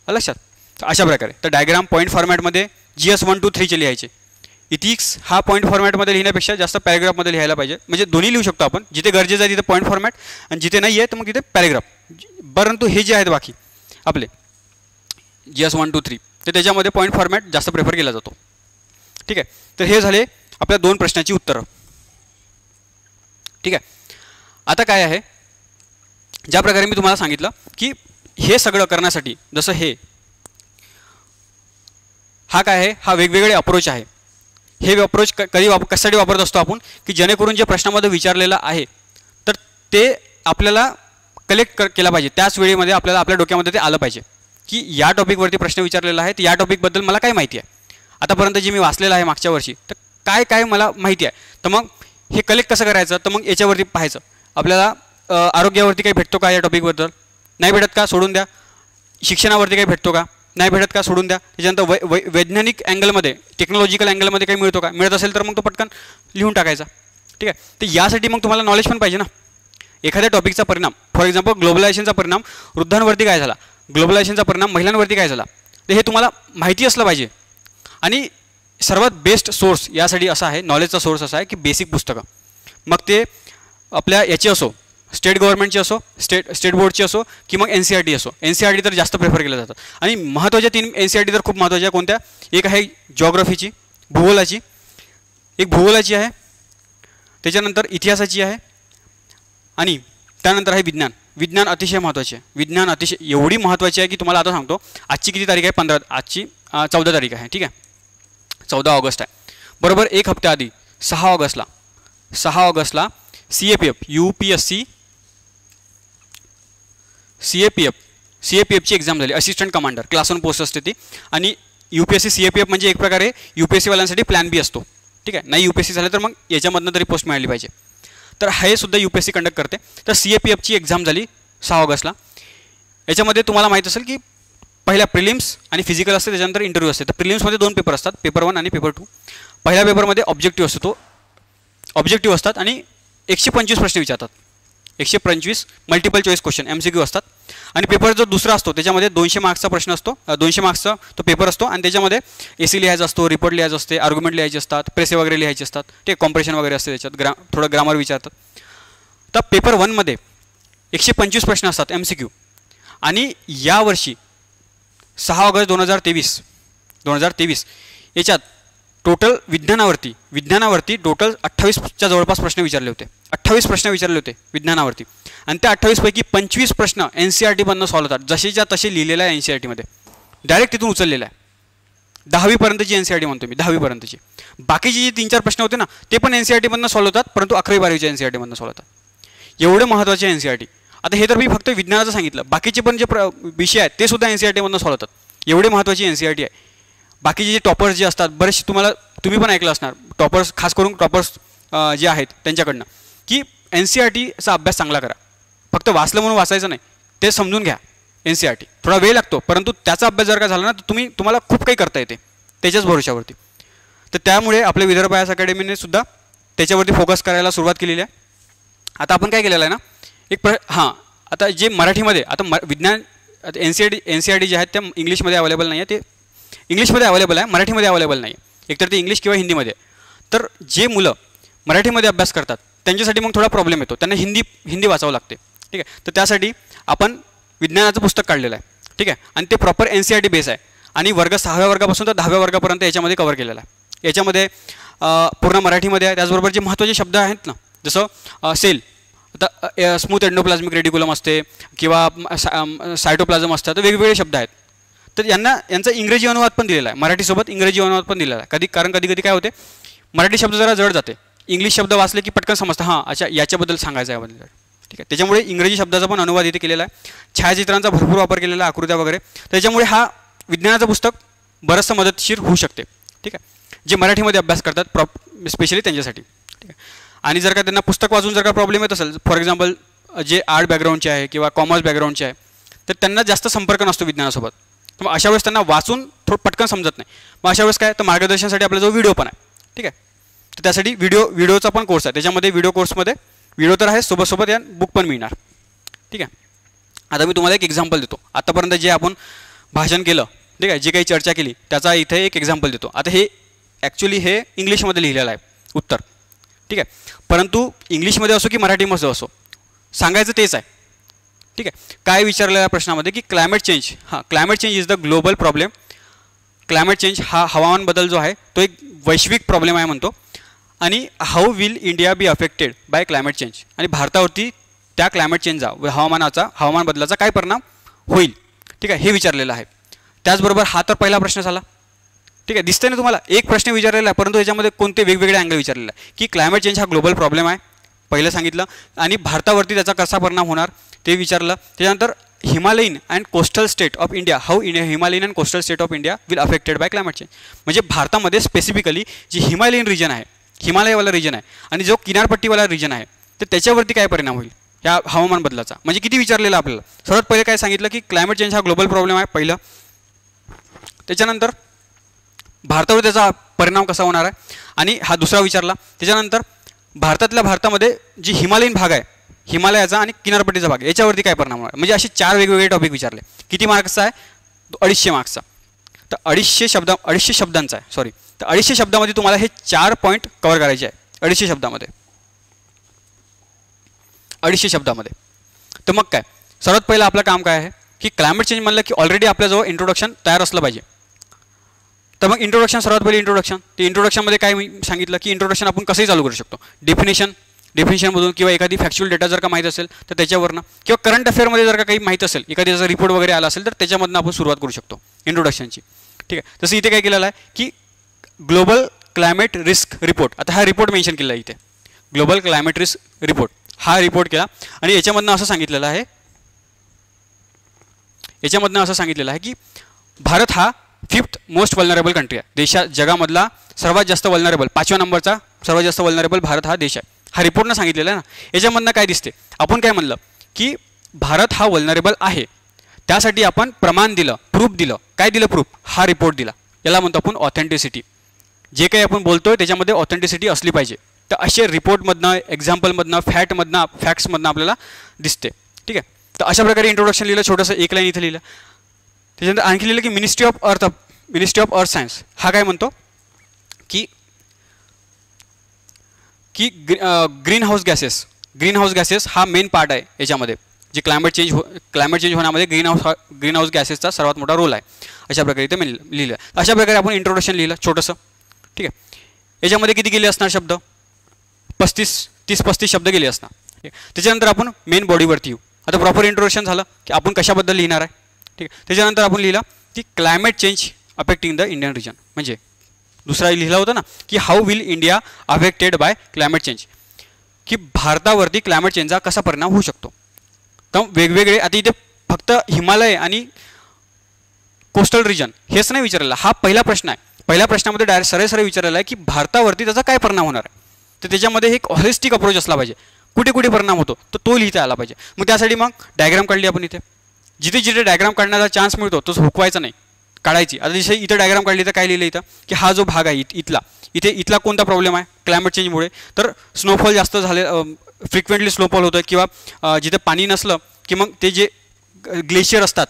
लक्षात. तर अशा प्रकारे तर डायग्राम पॉईंट फॉर्मॅटमध्ये GS 1 2 3 चे लिहायचे. इथिक्स हा पॉईंट फॉर्मॅटमध्ये लिहिण्यापेक्षा जास्त पॅरेग्राफमध्ये लिहायला पाहिजे. म्हणजे दोन्ही लिहू शकतो आपण, जिथे गरजेचं आहे तिथे पॉईंट फॉर्मॅट आणि जिथे नाही आहे तर मग तिथे पॅरेग्राफ. परंतु हे जे आहेत बाकी आपले GS 1 2 3 तर त्याच्यामध्ये पॉईंट फॉर्मॅट जास्त प्रेफर केला जातो, ठीक आहे. तर हे झाले आपल्या 2 प्रश्नाची उत्तरं, ठीक आहे. आता काय आहे, ज्या प्रकारे मी तुम्हाला सांगितलं की हे सगळं करण्यासाठी जसं हा काय आहे, हा वेगवेगळे अप्रोच आहे. हे अप्रोच कशासाठी वापरत असतो आपण, की जेणेकरून जे प्रश्नामध्ये विचारलेलं आहे तर ते आपल्याला कलेक्ट केला पाहिजे. त्याच वेळेमध्ये आपल्याला आपल्या डोक्यामध्ये ते आलं पाहिजे की या टॉपिकवरती प्रश्न विचारलेला आहे, तर या टॉपिकबद्दल मला काय माहिती आहे, आतापर्यंत जे मी वाचलेलं आहे मागच्या वर्षी तर काय मला माहिती आहे. तर मग हे कलेक्ट कसं करायचं, तर मग याच्यावरती पाहायचं आपल्याला आरोग्यावरती काही भेटतो का, या टॉपिकबद्दल नाही भेटत का सोडून द्या. शिक्षणावरती काही भेटतो का, नाही भेटत का सोडून द्या. त्याच्यानंतर वैज्ञानिक अँगलमध्ये, टेक्नॉलॉजिकल अँगलमध्ये काही मिळतो का, मिळत असेल तर मग तो पटकन लिहून टाकायचा, ठीक आहे. तर यासाठी मग तुम्हाला नॉलेज पण पाहिजे ना. एखाद्या टॉपिकचा परिणाम, फॉर एक्झाम्पल ग्लोबलायझेशनचा परिणाम वृद्धांवरती काय झाला, ग्लोबलायझेशनचा परिणाम महिलांवरती काय झाला, तर हे तुम्हाला माहिती असलं पाहिजे. आणि सर्वात बेस्ट सोर्स यासाठी असा आहे, नॉलेजचा सोर्स असा आहे की बेसिक पुस्तकं. मग ते आपल्या याची असो, स्टेट गव्हर्नमेंटची असो, स्टेट बोर्डची असो, की मग NCERT असो. NCERT तर जास्त प्रेफर केलं जातं. आणि महत्त्वाच्या 3 NCERT तर खूप महत्त्वाच्या. कोणत्या, एक आहे जॉग्राफीची, भूगोलाची, एक भूगोलाची आहे, त्याच्यानंतर इतिहासाची आहे, आणि त्यानंतर आहे विज्ञान अतिशय महत्त्वाचे आहे. विज्ञान अतिशय एवढी महत्त्वाची आहे की तुम्हाला आता सांगतो. आजची किती तारीख आहे, आजची 14 तारीख आहे, ठीक आहे. 14 ऑगस्ट आहे. बरोबर एक हप्त्या आधी 6 ऑगस्टला CAPF UPSC CAPFची एक्झाम झाली. असिस्टंट कमांडर क्लास 1 पोस्ट असते ती. आणि UPSC CAPF म्हणजे एक प्रकारे UPSCवाल्यांसाठी प्लॅन B असतो, ठीक आहे. नाही UPSC झालं तर मग याच्यामधनं तरी पोस्ट मिळाली पाहिजे. तर हे सुद्धा UPSC कंडक्ट करते. तर CAPFची एक्झाम झाली 6 ऑगस्टला. याच्यामध्ये तुम्हाला माहीत असेल की पहिल्या प्रिलिम्स आणि फिजिकल असते, त्याच्यानंतर इंटरव्ह्यू असते. तर प्रिलिम्समध्ये 2 पेपर असतात, पेपर 1 आणि पेपर 2. पहिल्या पेपरमध्ये ऑब्जेक्टिव्ह असतो, तो ऑब्जेक्टिव्ह असतात आणि 125 प्रश्न विचारतात. 125 मल्टिपल चॉईस क्वेश्चन MCQ असतात. आणि पेपर जो दुसरा असतो त्याच्यामध्ये 200 मार्क्सचा प्रश्न असतो, 200 मार्क्सचा तो पेपर असतो. आणि त्याच्यामध्ये AC लिहायचा असतो, रिपोर्ट लिहायचं असते, आर्ग्युमेंट लिहायचे असतात, प्रेसे वगैरे लिहायचे असतात, ते कॉम्प्रेशन वगैरे असते त्याच्यात, थोडं ग्रामर विचारतात. तर पेपर 1मध्ये 125 प्रश्न असतात MCQ. आणि यावर्षी 6 ऑगस्ट 2023 याच्यात टोटल विज्ञानावरती टोटल 28च्या जवळपास प्रश्न विचारले होते. 28 प्रश्न विचारले होते विज्ञानावरती. आणि त्या 28 पैकी 25 प्रश्न NCERTमधनं सॉल्व्ह होतात. जसेच्या तसे लिहिलेलं आहे NCERTमध्ये, डायरेक्ट तिथून उचललेलं आहे. 10वीपर्यंतची NCERT म्हणतो मी, 10वीपर्यंतची. बाकीचे जे 3-4 प्रश्न होते ना ते पण NCERTमधनं सॉल्व्ह होतात, परंतु 11वी-12वीच्या NCERTमधनं सॉल्व्ह होतात. एवढे महत्त्वाचे NCERT. आता हे तर मी फक्त विज्ञानाचं सांगितलं, बाकीचे पण जे विषय आहेत ते सुद्धा NCERTमधनं सॉल्व्ह होतात. एवढे महत्त्वाची NCERT आहे. बाकीचे जे टॉपर्स जे असतात, बरेचसे तुम्ही पण ऐकलं असणार, टॉपर्स, खास करून टॉपर्स जे आहेत त्यांच्याकडनं, की NCERTचा अभ्यास चांगला करा. फक्त वाचलं म्हणून वाचायचं नाही, ते समजून घ्या. NCERT थोडा वेळ लागतो, परंतु त्याचा अभ्यास जर का झाला ना तर तुम्हाला खूप काही करता येते त्याच्याच भरोशावरती. तर त्यामुळे आपल्या विदर्भ आय एस अकॅडमीने सुद्धा त्याच्यावरती फोकस करायला सुरुवात केलेली आहे. आता आपण काय केलेलं आहे ना, आता जे मराठीमध्ये आता विज्ञान NCERT जे आहेत त्या इंग्लिशमध्ये अवेलेबल नाही आहे, ते इंग्लिशमध्ये अवेलेबल आहे, मराठीमध्ये अवेलेबल नाही आहे. एकतर ते इंग्लिश किंवा हिंदीमध्ये. तर जे मुलं मराठीमध्ये अभ्यास करतात त्यांच्यासाठी मग थोडा प्रॉब्लेम येतो, त्यांना हिंदी वाचावं लागते. ठीक आहे, तर त्यासाठी आपण विज्ञानाचं पुस्तक काढलेलं आहे. ठीक आहे, आणि ते प्रॉपर NCERT बेस आहे आणि वर्ग 6व्या वर्गापासून तर 10व्या वर्गापर्यंत याच्यामध्ये कव्हर केलेला आहे. याच्यामध्ये पूर्ण मराठीमध्ये आहे. त्याचबरोबर जे महत्त्वाचे शब्द आहेत ना, जसं सेल, आता स्मूथ एंडोप्लाझमिक रेटिक्युलम असते किंवा सायटोप्लाझम असतं, तर वेगवेगळे शब्द आहेत. तर यांचा इंग्रजी अनुवाद पण दिलेला आहे, मराठीसोबत इंग्रजी अनुवाद पण दिलेला आहे. कारण कधी कधी काय होते, मराठी शब्द जरा जड जाते, इंग्लिश शब्द वाचले की पटकन समजतं, हां अच्छा याच्याबद्दल सांगायचं आहे याबद्दल. ठीक आहे, त्याच्यामुळे इंग्रजी शब्दाचा पण अनुवाद इथे केलेला आहे. छायाचित्रांचा भरपूर वापर केलेला आहे, आकृत्या वगैरे. त्याच्यामुळे हा विज्ञानाचं पुस्तक बरंचसं मदतशीर होऊ शकते. ठीक आहे, जे मराठीमध्ये अभ्यास करतात स्पेशली त्यांच्यासाठी. ठीक आहे, आणि जर का त्यांना पुस्तक वाचून जर का प्रॉब्लेम येत असेल, फॉर एक्झाम्पल जे आर्ट बॅकग्राऊंडचे आहे किंवा कॉमर्स बॅकग्राऊंडचे आहे, तर त्यांना जास्त संपर्क नसतो विज्ञानासोबत. तर मग अशा वेळेस त्यांना वाचून थोडं पटकन समजत नाही. मग अशा वेळेस काय, तर मार्गदर्शनासाठी आपला जो व्हिडिओ पण आहे. ठीक आहे, तर त्यासाठी व्हिडिओचा पण कोर्स आहे. त्याच्यामध्ये व्हिडिओ कोर्समध्ये व्हिडिओ तर आहे, सोबत या बुक पण मिळणार. ठीक आहे, आता मी तुम्हाला एक एक्झाम्पल देतो. आतापर्यंत जे आपण भाषण केलं, ठीक आहे, जी काही चर्चा केली त्याचा इथे एक एक्झाम्पल देतो. आता हे ॲक्च्युली हे इंग्लिशमध्ये लिहिलेलं आहे उत्तर. ठीक आहे, परंतु इंग्लिशमध्ये असो की मराठीमध्ये असो सांगायचं तेच आहे. ठीक आहे, काय विचारलेल्या प्रश्नामध्ये की climate change is the global problem. Climate change हा हवामान बदल जो आहे तो एक वैश्विक प्रॉब्लेम आहे म्हणतो. आणि how will India be affected by climate change, आणि भारतावरती त्या क्लायमेट चेंजचा हवामान बदलाचा काय परिणाम होईल. ठीक आहे, हे विचारलेलं आहे. त्याचबरोबर हा तर पहिला प्रश्न झाला. ठीक आहे, दिसतंय ना तुम्हाला, एक प्रश्न विचारलेला आहे परंतु याच्यामध्ये कोणते वेगवेगळे अँगल विचारलेला आहे. की क्लायमेट चेंज हा ग्लोबल प्रॉब्लेम आहे पहिलं सांगितलं, आणि भारतावरती त्याचा कसा परिणाम होणार ते विचारलं. त्याच्यानंतर Himalayan and coastal state of India, how Himalayan and coastal state of India will affected by climate change. म्हणजे भारतामध्ये स्पेसिफिकली जी हिमालयन रिजन आहे, हिमालयवाला रिजन आहे, आणि जो किनारपट्टीवाला रिजन आहे, तर त्याच्यावरती काय परिणाम होईल या हवामान बदलाचा. म्हणजे किती विचारलेलं आपल्याला. सर्वात पहिले काय सांगितलं की क्लायमेट चेंज हा ग्लोबल प्रॉब्लेम आहे पहिलं. त्याच्यानंतर भारतावर त्याचा परिणाम कसा होणार आहे, आणि हा दुसरा विचारला. त्याच्यानंतर भारतामध्ये जी हिमालयन भाग आहे, हिमालयाचा आणि किनारपट्टीचा भाग, याच्यावरती काय परिणाम होणार. म्हणजे असे 4 वेगवेगळे टॉपिक विचारले. किती मार्क्सचा आहे, 250 मार्क्सचा. तर 250 शब्दांचा आहे, सॉरी. तर 250 शब्दामध्ये तुम्हाला हे 4 पॉईंट कव्हर करायचे आहे. 250 शब्दामध्ये. तर मग काय, सर्वात पहिलं आपलं काम काय आहे की क्लायमेट चेंज म्हणलं की ऑलरेडी आपल्याजवळ इंट्रोडक्शन तयार असलं पाहिजे. तर मग इंट्रोडक्शन, सर्वात पहिले इंट्रोडक्शन. ते इंट्रोडक्शनमध्ये काय सांगितलं की इंट्रोडक्शन आपण कसंही चालू करू शकतो. डेफिनेशनमधून किंवा एखादी फॅक्च्युअल डेटा जर का माहीत असेल तर त्याच्यावरनं, किंवा करंट अफेअरमध्ये जर का काही माहीत असेल, एखादी जर रिपोर्ट वगैरे आला असेल तर त्याच्यामधनं आपण सुरुवात करू शकतो इंट्रोडक्शनची. ठीक आहे, तसं इथे काय केलेलं आहे की ग्लोबल क्लायमेट रिस्क रिपोर्ट. आता हा रिपोर्ट मेन्शन केला आहे इथे, ग्लोबल क्लायमेट रिस्क रिपोर्ट. हा रिपोर्ट केला आणि याच्यामधनं असं सांगितलेलं आहे की भारत हा 5th मोस्ट वल्नरेबल कंट्री आहे. जगामधला सर्वात जास्त वल्नरेबल, 5व्या नंबरचा सर्वात जास्त वल्नरेबल भारत हा देश आहे. हा रिपोर्टनं सांगितलेलं आहे ना. याच्यामधनं काय दिसते, आपण काय म्हणलं की भारत हा वल्नरेबल आहे, त्यासाठी आपण प्रमाण दिलं, प्रूफ दिलं. काय दिलं प्रूफ, हा रिपोर्ट दिला. याला म्हणतो आपण ऑथेंटिसिटी. जे काही आपण बोलतोय त्याच्यामध्ये ऑथेंटिसिटी असली पाहिजे. तर असे रिपोर्टमधनं, एक्झाम्पलमधनं, फॅक्ट्समधनं आपल्याला दिसते. ठीक आहे, तर अशा प्रकारे इंट्रोडक्शन लिहिलं, छोटंसं एक लाईन इथं लिहिलं. त्याच्यानंतर आणखी लिहिलं की मिनिस्ट्री ऑफ अर्थ सायन्स हा काय म्हणतो की ग्रीन हाऊस गॅसेस हा मेन पार्ट आहे याच्यामध्ये. जे क्लायमेट चेंज होण्यामध्ये ग्रीन हाऊस गॅसेसचा सर्वात मोठा रोल आहे. अशा प्रकारे इथे लिहिलं. अशा प्रकारे आपण इंट्रोडक्शन लिहिलं छोटंसं. ठीक आहे, याच्यामध्ये किती गेले असणार शब्द, 30-35 शब्द गेले असणार. त्याच्यानंतर आपण मेन बॉडीवरती येऊ. आता प्रॉपर इंट्रोडक्शन झालं की आपण कशाबद्दल लिहिणार आहे. ठीक आहे, त्याच्यानंतर आपण लिहिलं की climate change affecting the Indian region. म्हणजे दुसरा लिहिला होता ना की how will India affected by climate change, की भारतावरती क्लायमेट चेंजचा कसा परिणाम होऊ शकतो. तर वेगवेगळे, आता इथे फक्त हिमालय आणि कोस्टल रिजन हेच नाही विचारलेलं. हा पहिला प्रश्न आहे. पहिल्या प्रश्नामध्ये डायरेक्ट सरळ विचारलेला आहे की भारतावरती त्याचा काय परिणाम होणार आहे. तर त्याच्यामध्ये एक हॉलिस्टिक अप्रोच असला पाहिजे. कुठे कुठे परिणाम होतो तर तो लिहिता आला पाहिजे. मग त्यासाठी मग डायग्राम काढली आपण इथे. जिथे जिथे डायग्राम काढण्याचा चान्स मिळतो तो हुकवायचा नाही, काढायची. आता जसे इथं डायग्राम काढली तर काय लिहिलं इथं की हा जो भाग आहे इथला कोणता प्रॉब्लेम आहे क्लायमेट चेंजमुळे, तर स्नोफॉल जास्त झाले, फ्रिक्वेंटली स्नोफॉल होतं, किंवा जिथे पाणी नसलं की मग ते जे ग्लेशियर असतात,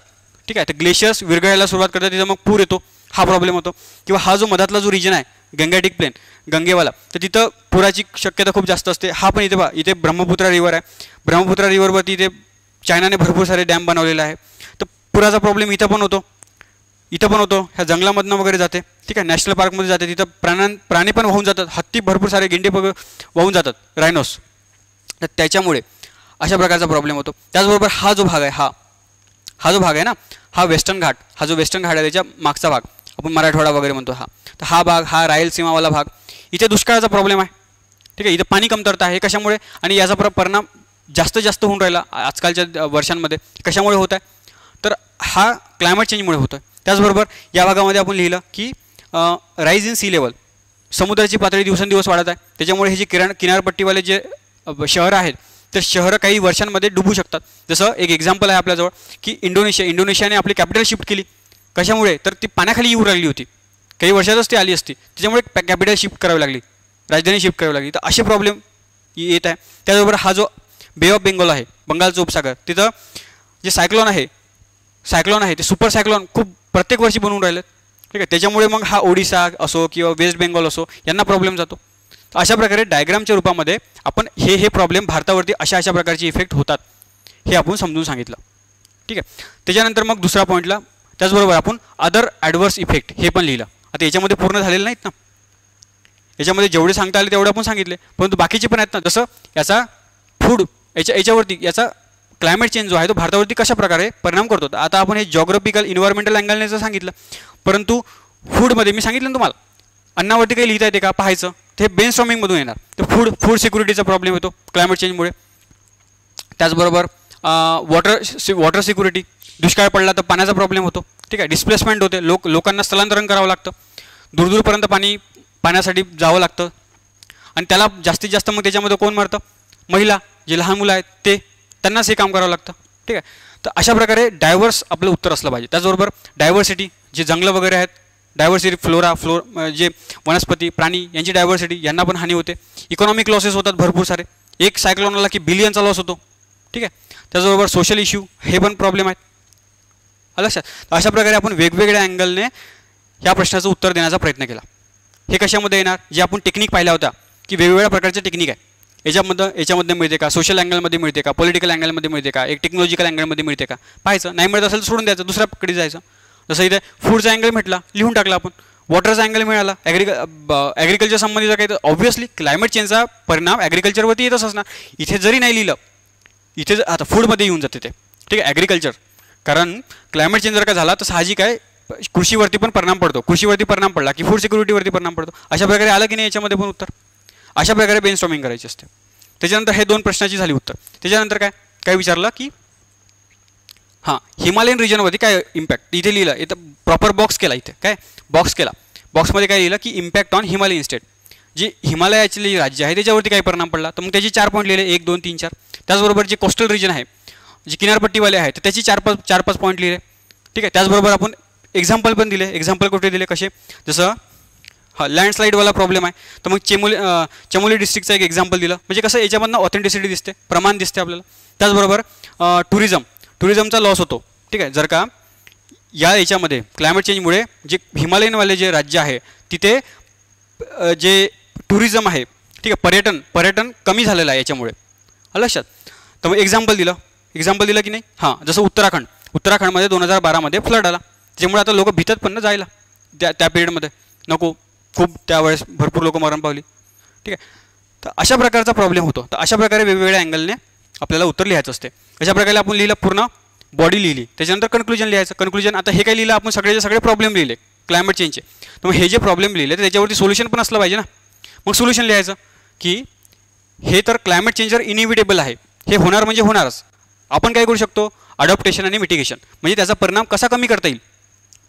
ठीक आहे, तर ग्लेशियर्स विरघळायला सुरुवात करतात, तिथं मग पूर येतो, हा प्रॉब्लेम होतो. किंवा हा जो मधातला जो रिजन आहे गंगॅटिक प्लेन, गंगेवाला, तर तिथं पुराची शक्यता खूप जास्त असते. हा पण इथे ब्रह्मपुत्रा रिव्हर आहे, ब्रह्मपुत्रा रिव्हरवरती इथे चायनाने भरपूर सारे डॅम बनवलेले आहे, तर पुराचा प्रॉब्लेम इथं पण होतो. ह्या जंगलामधनं वगैरे जाते, ठीक आहे, नॅशनल पार्कमध्ये जाते, तिथं प्राणी पण वाहून जातात, हत्ती भरपूर सारे गेंडे वाहून जातात, रायनोस. तर त्याच्यामुळे अशा प्रकारचा प्रॉब्लेम होतो. त्याचबरोबर हा जो भाग आहे ना, हा वेस्टर्न घाट, हा जो वेस्टर्न घाट आहे त्याच्या मागचा भाग आपण मराठवाडा वगैरे म्हणतो, तर हा भाग, हा रायलसीमावाला भाग, इथे दुष्काळाचा प्रॉब्लेम आहे, ठीक आहे, इथे पाणी कमतरता आहे. कशामुळे, आणि याचा परिणाम जास्त होऊन राहिला आजकालच्या वर्षांमध्ये. कशामुळे होत आहे, तर हा क्लायमेट चेंजमुळे होतं. त्याचबरोबर या भागामध्ये आपण लिहिलं की राईज इन सी लेवल, समुद्राची पातळी दिवसेंदिवस वाढत आहे, त्याच्यामुळे हे जे किनारपट्टीवाले जे शहरं आहेत तर शहरं काही वर्षांमध्ये डुबू शकतात. जसं एक एक्झाम्पल आहे आपल्याजवळ की इंडोनेशियाने आपली कॅपिटल शिफ्ट केली. कशामुळे, तर ती पाण्याखाली येऊ लागली होती, काही वर्षातच ती आली असती, त्याच्यामुळे कॅपिटल शिफ्ट करावी लागली, राजधानी शिफ्ट करावी लागली. तर असे प्रॉब्लेम येत आहे. त्याचबरोबर हा जो बे ऑफ बेंगॉल आहे, बंगालचा उपसागर, तिथं जे सायक्लोन आहे ते सुपर सायक्लोन खूप प्रत्येक वर्षी बनवून राहिलेत, ठीक आहे, त्याच्यामुळे मग हा ओडिसा असो किंवा वेस्ट बेंगॉल असो यांना प्रॉब्लेम जातो. अशा प्रकारे डायग्रामच्या रूपामध्ये आपण हे प्रॉब्लेम भारतावरती अशा प्रकारचे इफेक्ट होतात हे आपण समजून सांगितलं, ठीक आहे. त्याच्यानंतर मग दुसरा पॉईंटला त्याचबरोबर आपण अदर ॲडवर्स इफेक्ट हे पण लिहिलं. आता याच्यामध्ये पूर्ण झालेलं नाहीत ना, याच्यामध्ये जेवढे सांगता आले तेवढे आपण सांगितले, परंतु बाकीचे पण आहेत ना, जसं याचा फूड याच्यावरती याचा क्लायमेट चेंज जो आहे तो भारतावरती कशा प्रकारे परिणाम करतो. आता आपण हे जॉग्राफिकल इन्व्हायरमेंटल अँगलने जर सांगितलं, परंतु फूडमध्ये मी सांगितलं ना तुम्हाला, अन्नावरती काही लिहिता येते का पाहायचं, ते ब्रेनस्टॉर्मिंगमधून येणार. तर फूड सिक्युरिटीचा प्रॉब्लेम येतो क्लायमेट चेंजमुळे. त्याचबरोबर वॉटर सिक्युरिटी, दुष्काळ पडला तर पाण्याचा प्रॉब्लेम होतो, ठीक आहे, डिस्प्लेसमेंट होते, लोकांना स्थलांतरण करावं लागतं, दूरपर्यंत पाण्यासाठी जावं लागतं, आणि त्याला जास्तीत जास्त मग त्याच्यामध्ये कोण मरतं, महिला, जे लहान मुलं आहेत त्यांनाच हे काम करावं लागतं, ठीक आहे. तर अशा प्रकारे डायव्हर्स आपलं उत्तर असलं पाहिजे. त्याचबरोबर डायव्हर्सिटी, जे जंगलं वगैरे आहेत, डायव्हर्सिटी, जे वनस्पती प्राणी यांची डायव्हर्सिटी, यांना पण हानी होते. इकॉनॉमिक लॉसेस होतात भरपूर सारे, एक सायक्लोन आला की बिलियनचा लॉस होतो, ठीक आहे. त्याचबरोबर सोशल इश्यू हे पण प्रॉब्लेम आहेत लक्षात. अशा प्रकारे आपण वेगवेगळ्या अँगलने या प्रश्नाचं उत्तर देण्याचा प्रयत्न केला. हे कशामध्ये येणार, जे आपण टेक्निक पाहिल्या होत्या की वेगवेगळ्या प्रकारचे टेक्निक आहे, याच्यामध्ये मिळते का, सोशल अँगलमध्ये मिळते का, पॉलिटिकल अँगलमध्ये मिळते का, एक टेक्नॉलॉजिकल अँगलमध्ये मिळते का, पाहायचं. नाही मिळत असेल सोडून द्यायचं, दुसऱ्याकडे जायचं. जसं इथे फूडचा अँगल म्हटला, लिहून टाकला आपण, वॉटरचा अँगल मिळाला, ॲग्रिकल्चर संबंधित काही, तर ऑब्व्हियसली क्लायमेट चेंजचा परिणाम ॲग्रिकल्चरवरती येतच असणार. इथे जरी नाही लिहिलं, इथे आता फूडमध्ये येऊन जाते ते, ठीक आहे, ॲग्रिकल्चर, कारण क्लायमेट चेंज जर का झाला तर साहजिक आहे कृषीवरती पण परिणाम पडतो, कृषीवरती परिणाम पडला की फूड सिक्युरिटीवरती परिणाम पडतो. अशा प्रकारे आलं की नाही याच्यामध्ये पण उत्तर, अशा प्रकारे ब्रेनस्टॉर्मिंग करायची असते. त्याच्यानंतर हे 2 प्रश्नाची झाली उत्तर. त्याच्यानंतर काय विचारलं की हां, हिमालयन रिजनवरती काय इम्पॅक्ट, इथे लिहिलं, इथं प्रॉपर बॉक्स केला, इथे काय बॉक्स केला, बॉक्समध्ये काय लिहिलं की इम्पॅक्ट ऑन हिमालयन स्टेट, जे हिमालयाचे राज्य आहे त्याच्यावरती काही परिणाम पडला, तर मग त्याचे 4 पॉईंट लिहिले, 1, 2, 3, 4. त्याचबरोबर जे कोस्टल रिजन आहे, जे किनारपट्टीवाले आहे, तर त्याची 4-5 पॉईंट लिहिले, ठीक आहे. त्याचबरोबर आपण एक्झाम्पल पण दिले. एक्झाम्पल कुठे दिले, कसे, जसं लँडस्लाईडवाला प्रॉब्लेम आहे, तर मग चमोली डिस्ट्रिक्टचं एक एक्झाम्पल दिलं, म्हणजे कसं याच्यामधनं ऑथेंटिसिटी दिसते, प्रमाण दिसते आपल्याला. त्याचबरोबर टुरिझमचा लॉस होतो, ठीक आहे, जर का याच्यामध्ये क्लायमेट चेंजमुळे जे हिमालयनवाले जे राज्य आहे तिथे जे टुरिझम आहे, ठीक आहे, पर्यटन कमी झालेलं आहे याच्यामुळे, लक्षात. तर मग एक्झाम्पल दिलं की नाही. हां, जसं उत्तराखंडमध्ये 2012मध्ये फ्लड आला, त्याच्यामुळे आता लोक भीतात पण ना जायला, त्या पिरियडमध्ये नको, खूप त्यावेळेस भरपूर लोक मरण पावली, ठीक आहे. तर अशा प्रकारचा प्रॉब्लेम होतो. तर अशा प्रकारे वेगवेगळ्या अँगलने आपल्याला उत्तर लिहायचं असते. अशा प्रकारे आपण लिहिलं, पूर्ण बॉडी लिहिली, त्याच्यानंतर कन्क्लुजन लिहायचं. कन्क्लुजन, आता हे काय लिहिलं आपण, सगळे प्रॉब्लेम लिहिले क्लायमेट चेंजचे, तर मग हे जे प्रॉब्लेम लिहिले तर त्याच्यावरती सोल्युशन पण असलं पाहिजे ना. मग सोल्युशन लिहायचं की हे तर क्लायमेट चेंजर इनिव्हिटेबल आहे, हे होणार म्हणजे होणारच. आपण काय करू शकतो, अडॉप्टेशन आणि मिटिगेशन, म्हणजे त्याचा परिणाम कसा कमी करता येईल,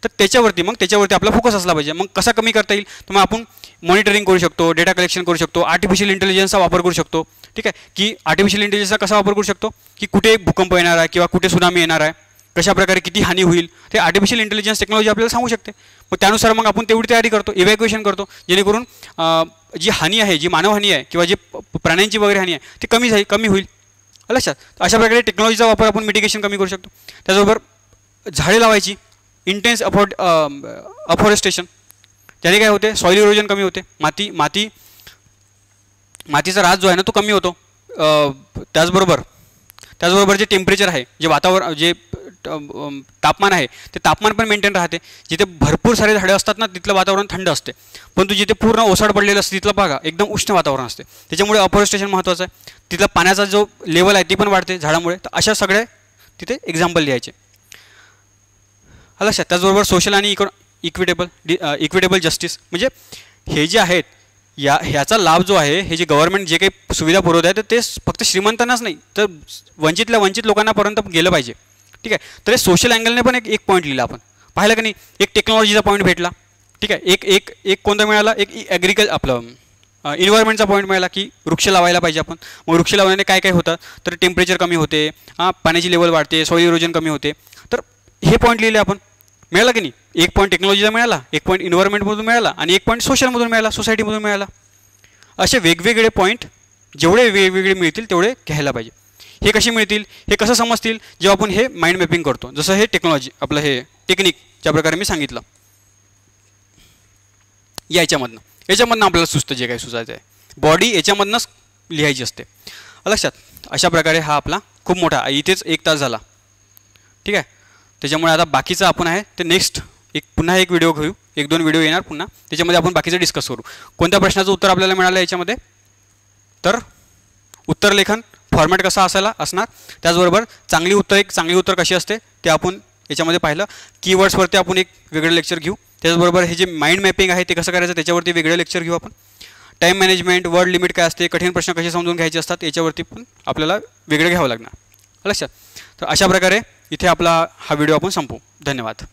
तर त्याच्यावरती आपला फोकस असला पाहिजे. मग कसा कमी करता येईल, तर मग आपण मॉनिटरिंग करू शकतो, डेटा कलेक्शन करू शकतो, आर्टिफिशियल इंटेलिजन्सचा वापर करू शकतो, ठीक आहे. की आर्टिफिशियल इंटेलिजन्सचा कसा वापर करू शकतो की कुठे भूकंप येणार आहे किंवा कुठे सुनामी येणार आहे, कशाप्रकारे किती हानी होईल ते आर्टिफिशियल इंटेलिजन्स टेक्नॉलॉजी आपल्याला सांगू शकते. मग त्यानुसार मग आपण तेवढी तयारी करतो, इव्हॅक्युएशन करतो, जेणेकरून जी हानी आहे, जी मानवहानी आहे किंवा जी प्राण्यांची वगैरे हानी आहे ती कमी होईल. लक्षात. अशा प्रकारे टेक्नॉलॉजीचा वापर आपण मिटिगेशन कमी करू शकतो. त्याचबरोबर झाडे लावायची, इंटेन्स अफॉरेस्टेशन, त्याने काय होते, सॉइल इरोजन कमी होते, मातीचा ऱ्हास जो आहे ना तो कमी होतो. त्याचबरोबर जे टेम्परेचर आहे, जे वातावरण, जे तापमान आहे ते तापमान पण मेंटेन राहते. जिथे भरपूर सारे झाडे असतात ना तिथलं वातावरण थंड असते, परंतु जिथे पूर्ण ओसाड पडलेलं असते तिथलं बघा एकदम उष्ण वातावरण असते. त्याच्यामुळे अफॉरेस्टेशन महत्त्वाचं आहे. तिथला पाण्याचा जो लेवल आहे ती पण वाढते झाडामुळे. तर अशा सगळ्या तिथे एक्झाम्पल लिहायचे. लक्षात. त्याचबरोबर सोशल आणि इक्विटेबल जस्टिस, म्हणजे हे जे आहेत ह्याचा लाभ जो आहे, हे जे गव्हर्नमेंट जे काही सुविधा पुरवत आहे तर ते फक्त श्रीमंतांनाच नाही तर वंचितल्या वंचित लोकांनापर्यंत गेलं पाहिजे. ठीक आहे. तर हे सोशल अँगलने पण एक पॉईंट लिहिला आपण, पाहिलं का नाही. एक टेक्नॉलॉजीचा पॉईंट भेटला. ठीक आहे. एक कोणता मिळाला, एक आपलं इन्व्हायरमेंटचा पॉईंट मिळाला की वृक्ष लावायला पाहिजे आपण. मग वृक्ष लावल्याने काय काय होतं तर टेम्परेचर कमी होते, पाण्याची लेवल वाढते, सॉइल इरोजन कमी होते. तर हे पॉईंट लिहिले आपण. मिळाला की नाही. एक पॉईंट टेक्नॉलॉजीचा मिळाला, एक पॉईंट इन्व्हायरमेंटमधून मिळाला आणि एक पॉईंट सोशलमधून मिळाला, सोसायटीमधून मिळाला. असे वेगवेगळे पॉईंट जेवढे वेगवेगळे मिळतील तेवढे घ्यायला पाहिजे. हे कसे मिळतील, हे कसं समजतील, जेव्हा आपण हे माइंड मॅपिंग करतो. जसं हे टेक्नॉलॉजी आपलं हे टेक्निक ज्या प्रकारे मी सांगितलं, याच्यामधनं आपल्याला सुचतं जे काही सुचायचं आहे. बॉडी याच्यामधनंच लिहायची असते. लक्षात. अशा प्रकारे हा आपला खूप मोठा, इथेच 1 तास झाला. ठीक आहे. त्याच्यामुळे आता बाकीचं आपण आहे ते नेक्स्ट पुन्हा एक व्हिडिओ घेऊ, 1-2 व्हिडिओ येणार पुन्हा, त्याच्यामध्ये आपण बाकीचं डिस्कस करू. कोणत्या प्रश्नाचं उत्तर आपल्याला मिळालं याच्यामध्ये, तर उत्तरलेखन फॉर्मॅट कसा असणार, त्याचबरोबर चांगली उत्तर कशी असते ते आपण याच्यामध्ये पाहिलं. कीवर्ड्सवरती आपण एक वेगळं लेक्चर घेऊ. त्याचबरोबर हे जे माइंड मॅपिंग आहे ते कसं करायचं त्याच्यावरती वेगळं लेक्चर घेऊ आपण. टाईम मॅनेजमेंट, वर्ड लिमिट काय असते, कठीण प्रश्न कसे समजून घ्यायचे असतात याच्यावरती पण आपल्याला वेगळं घ्यावं लागणार. लक्षात. तर अशा प्रकारे इथे आपला हा व्हिडिओ आपण संपवू. धन्यवाद.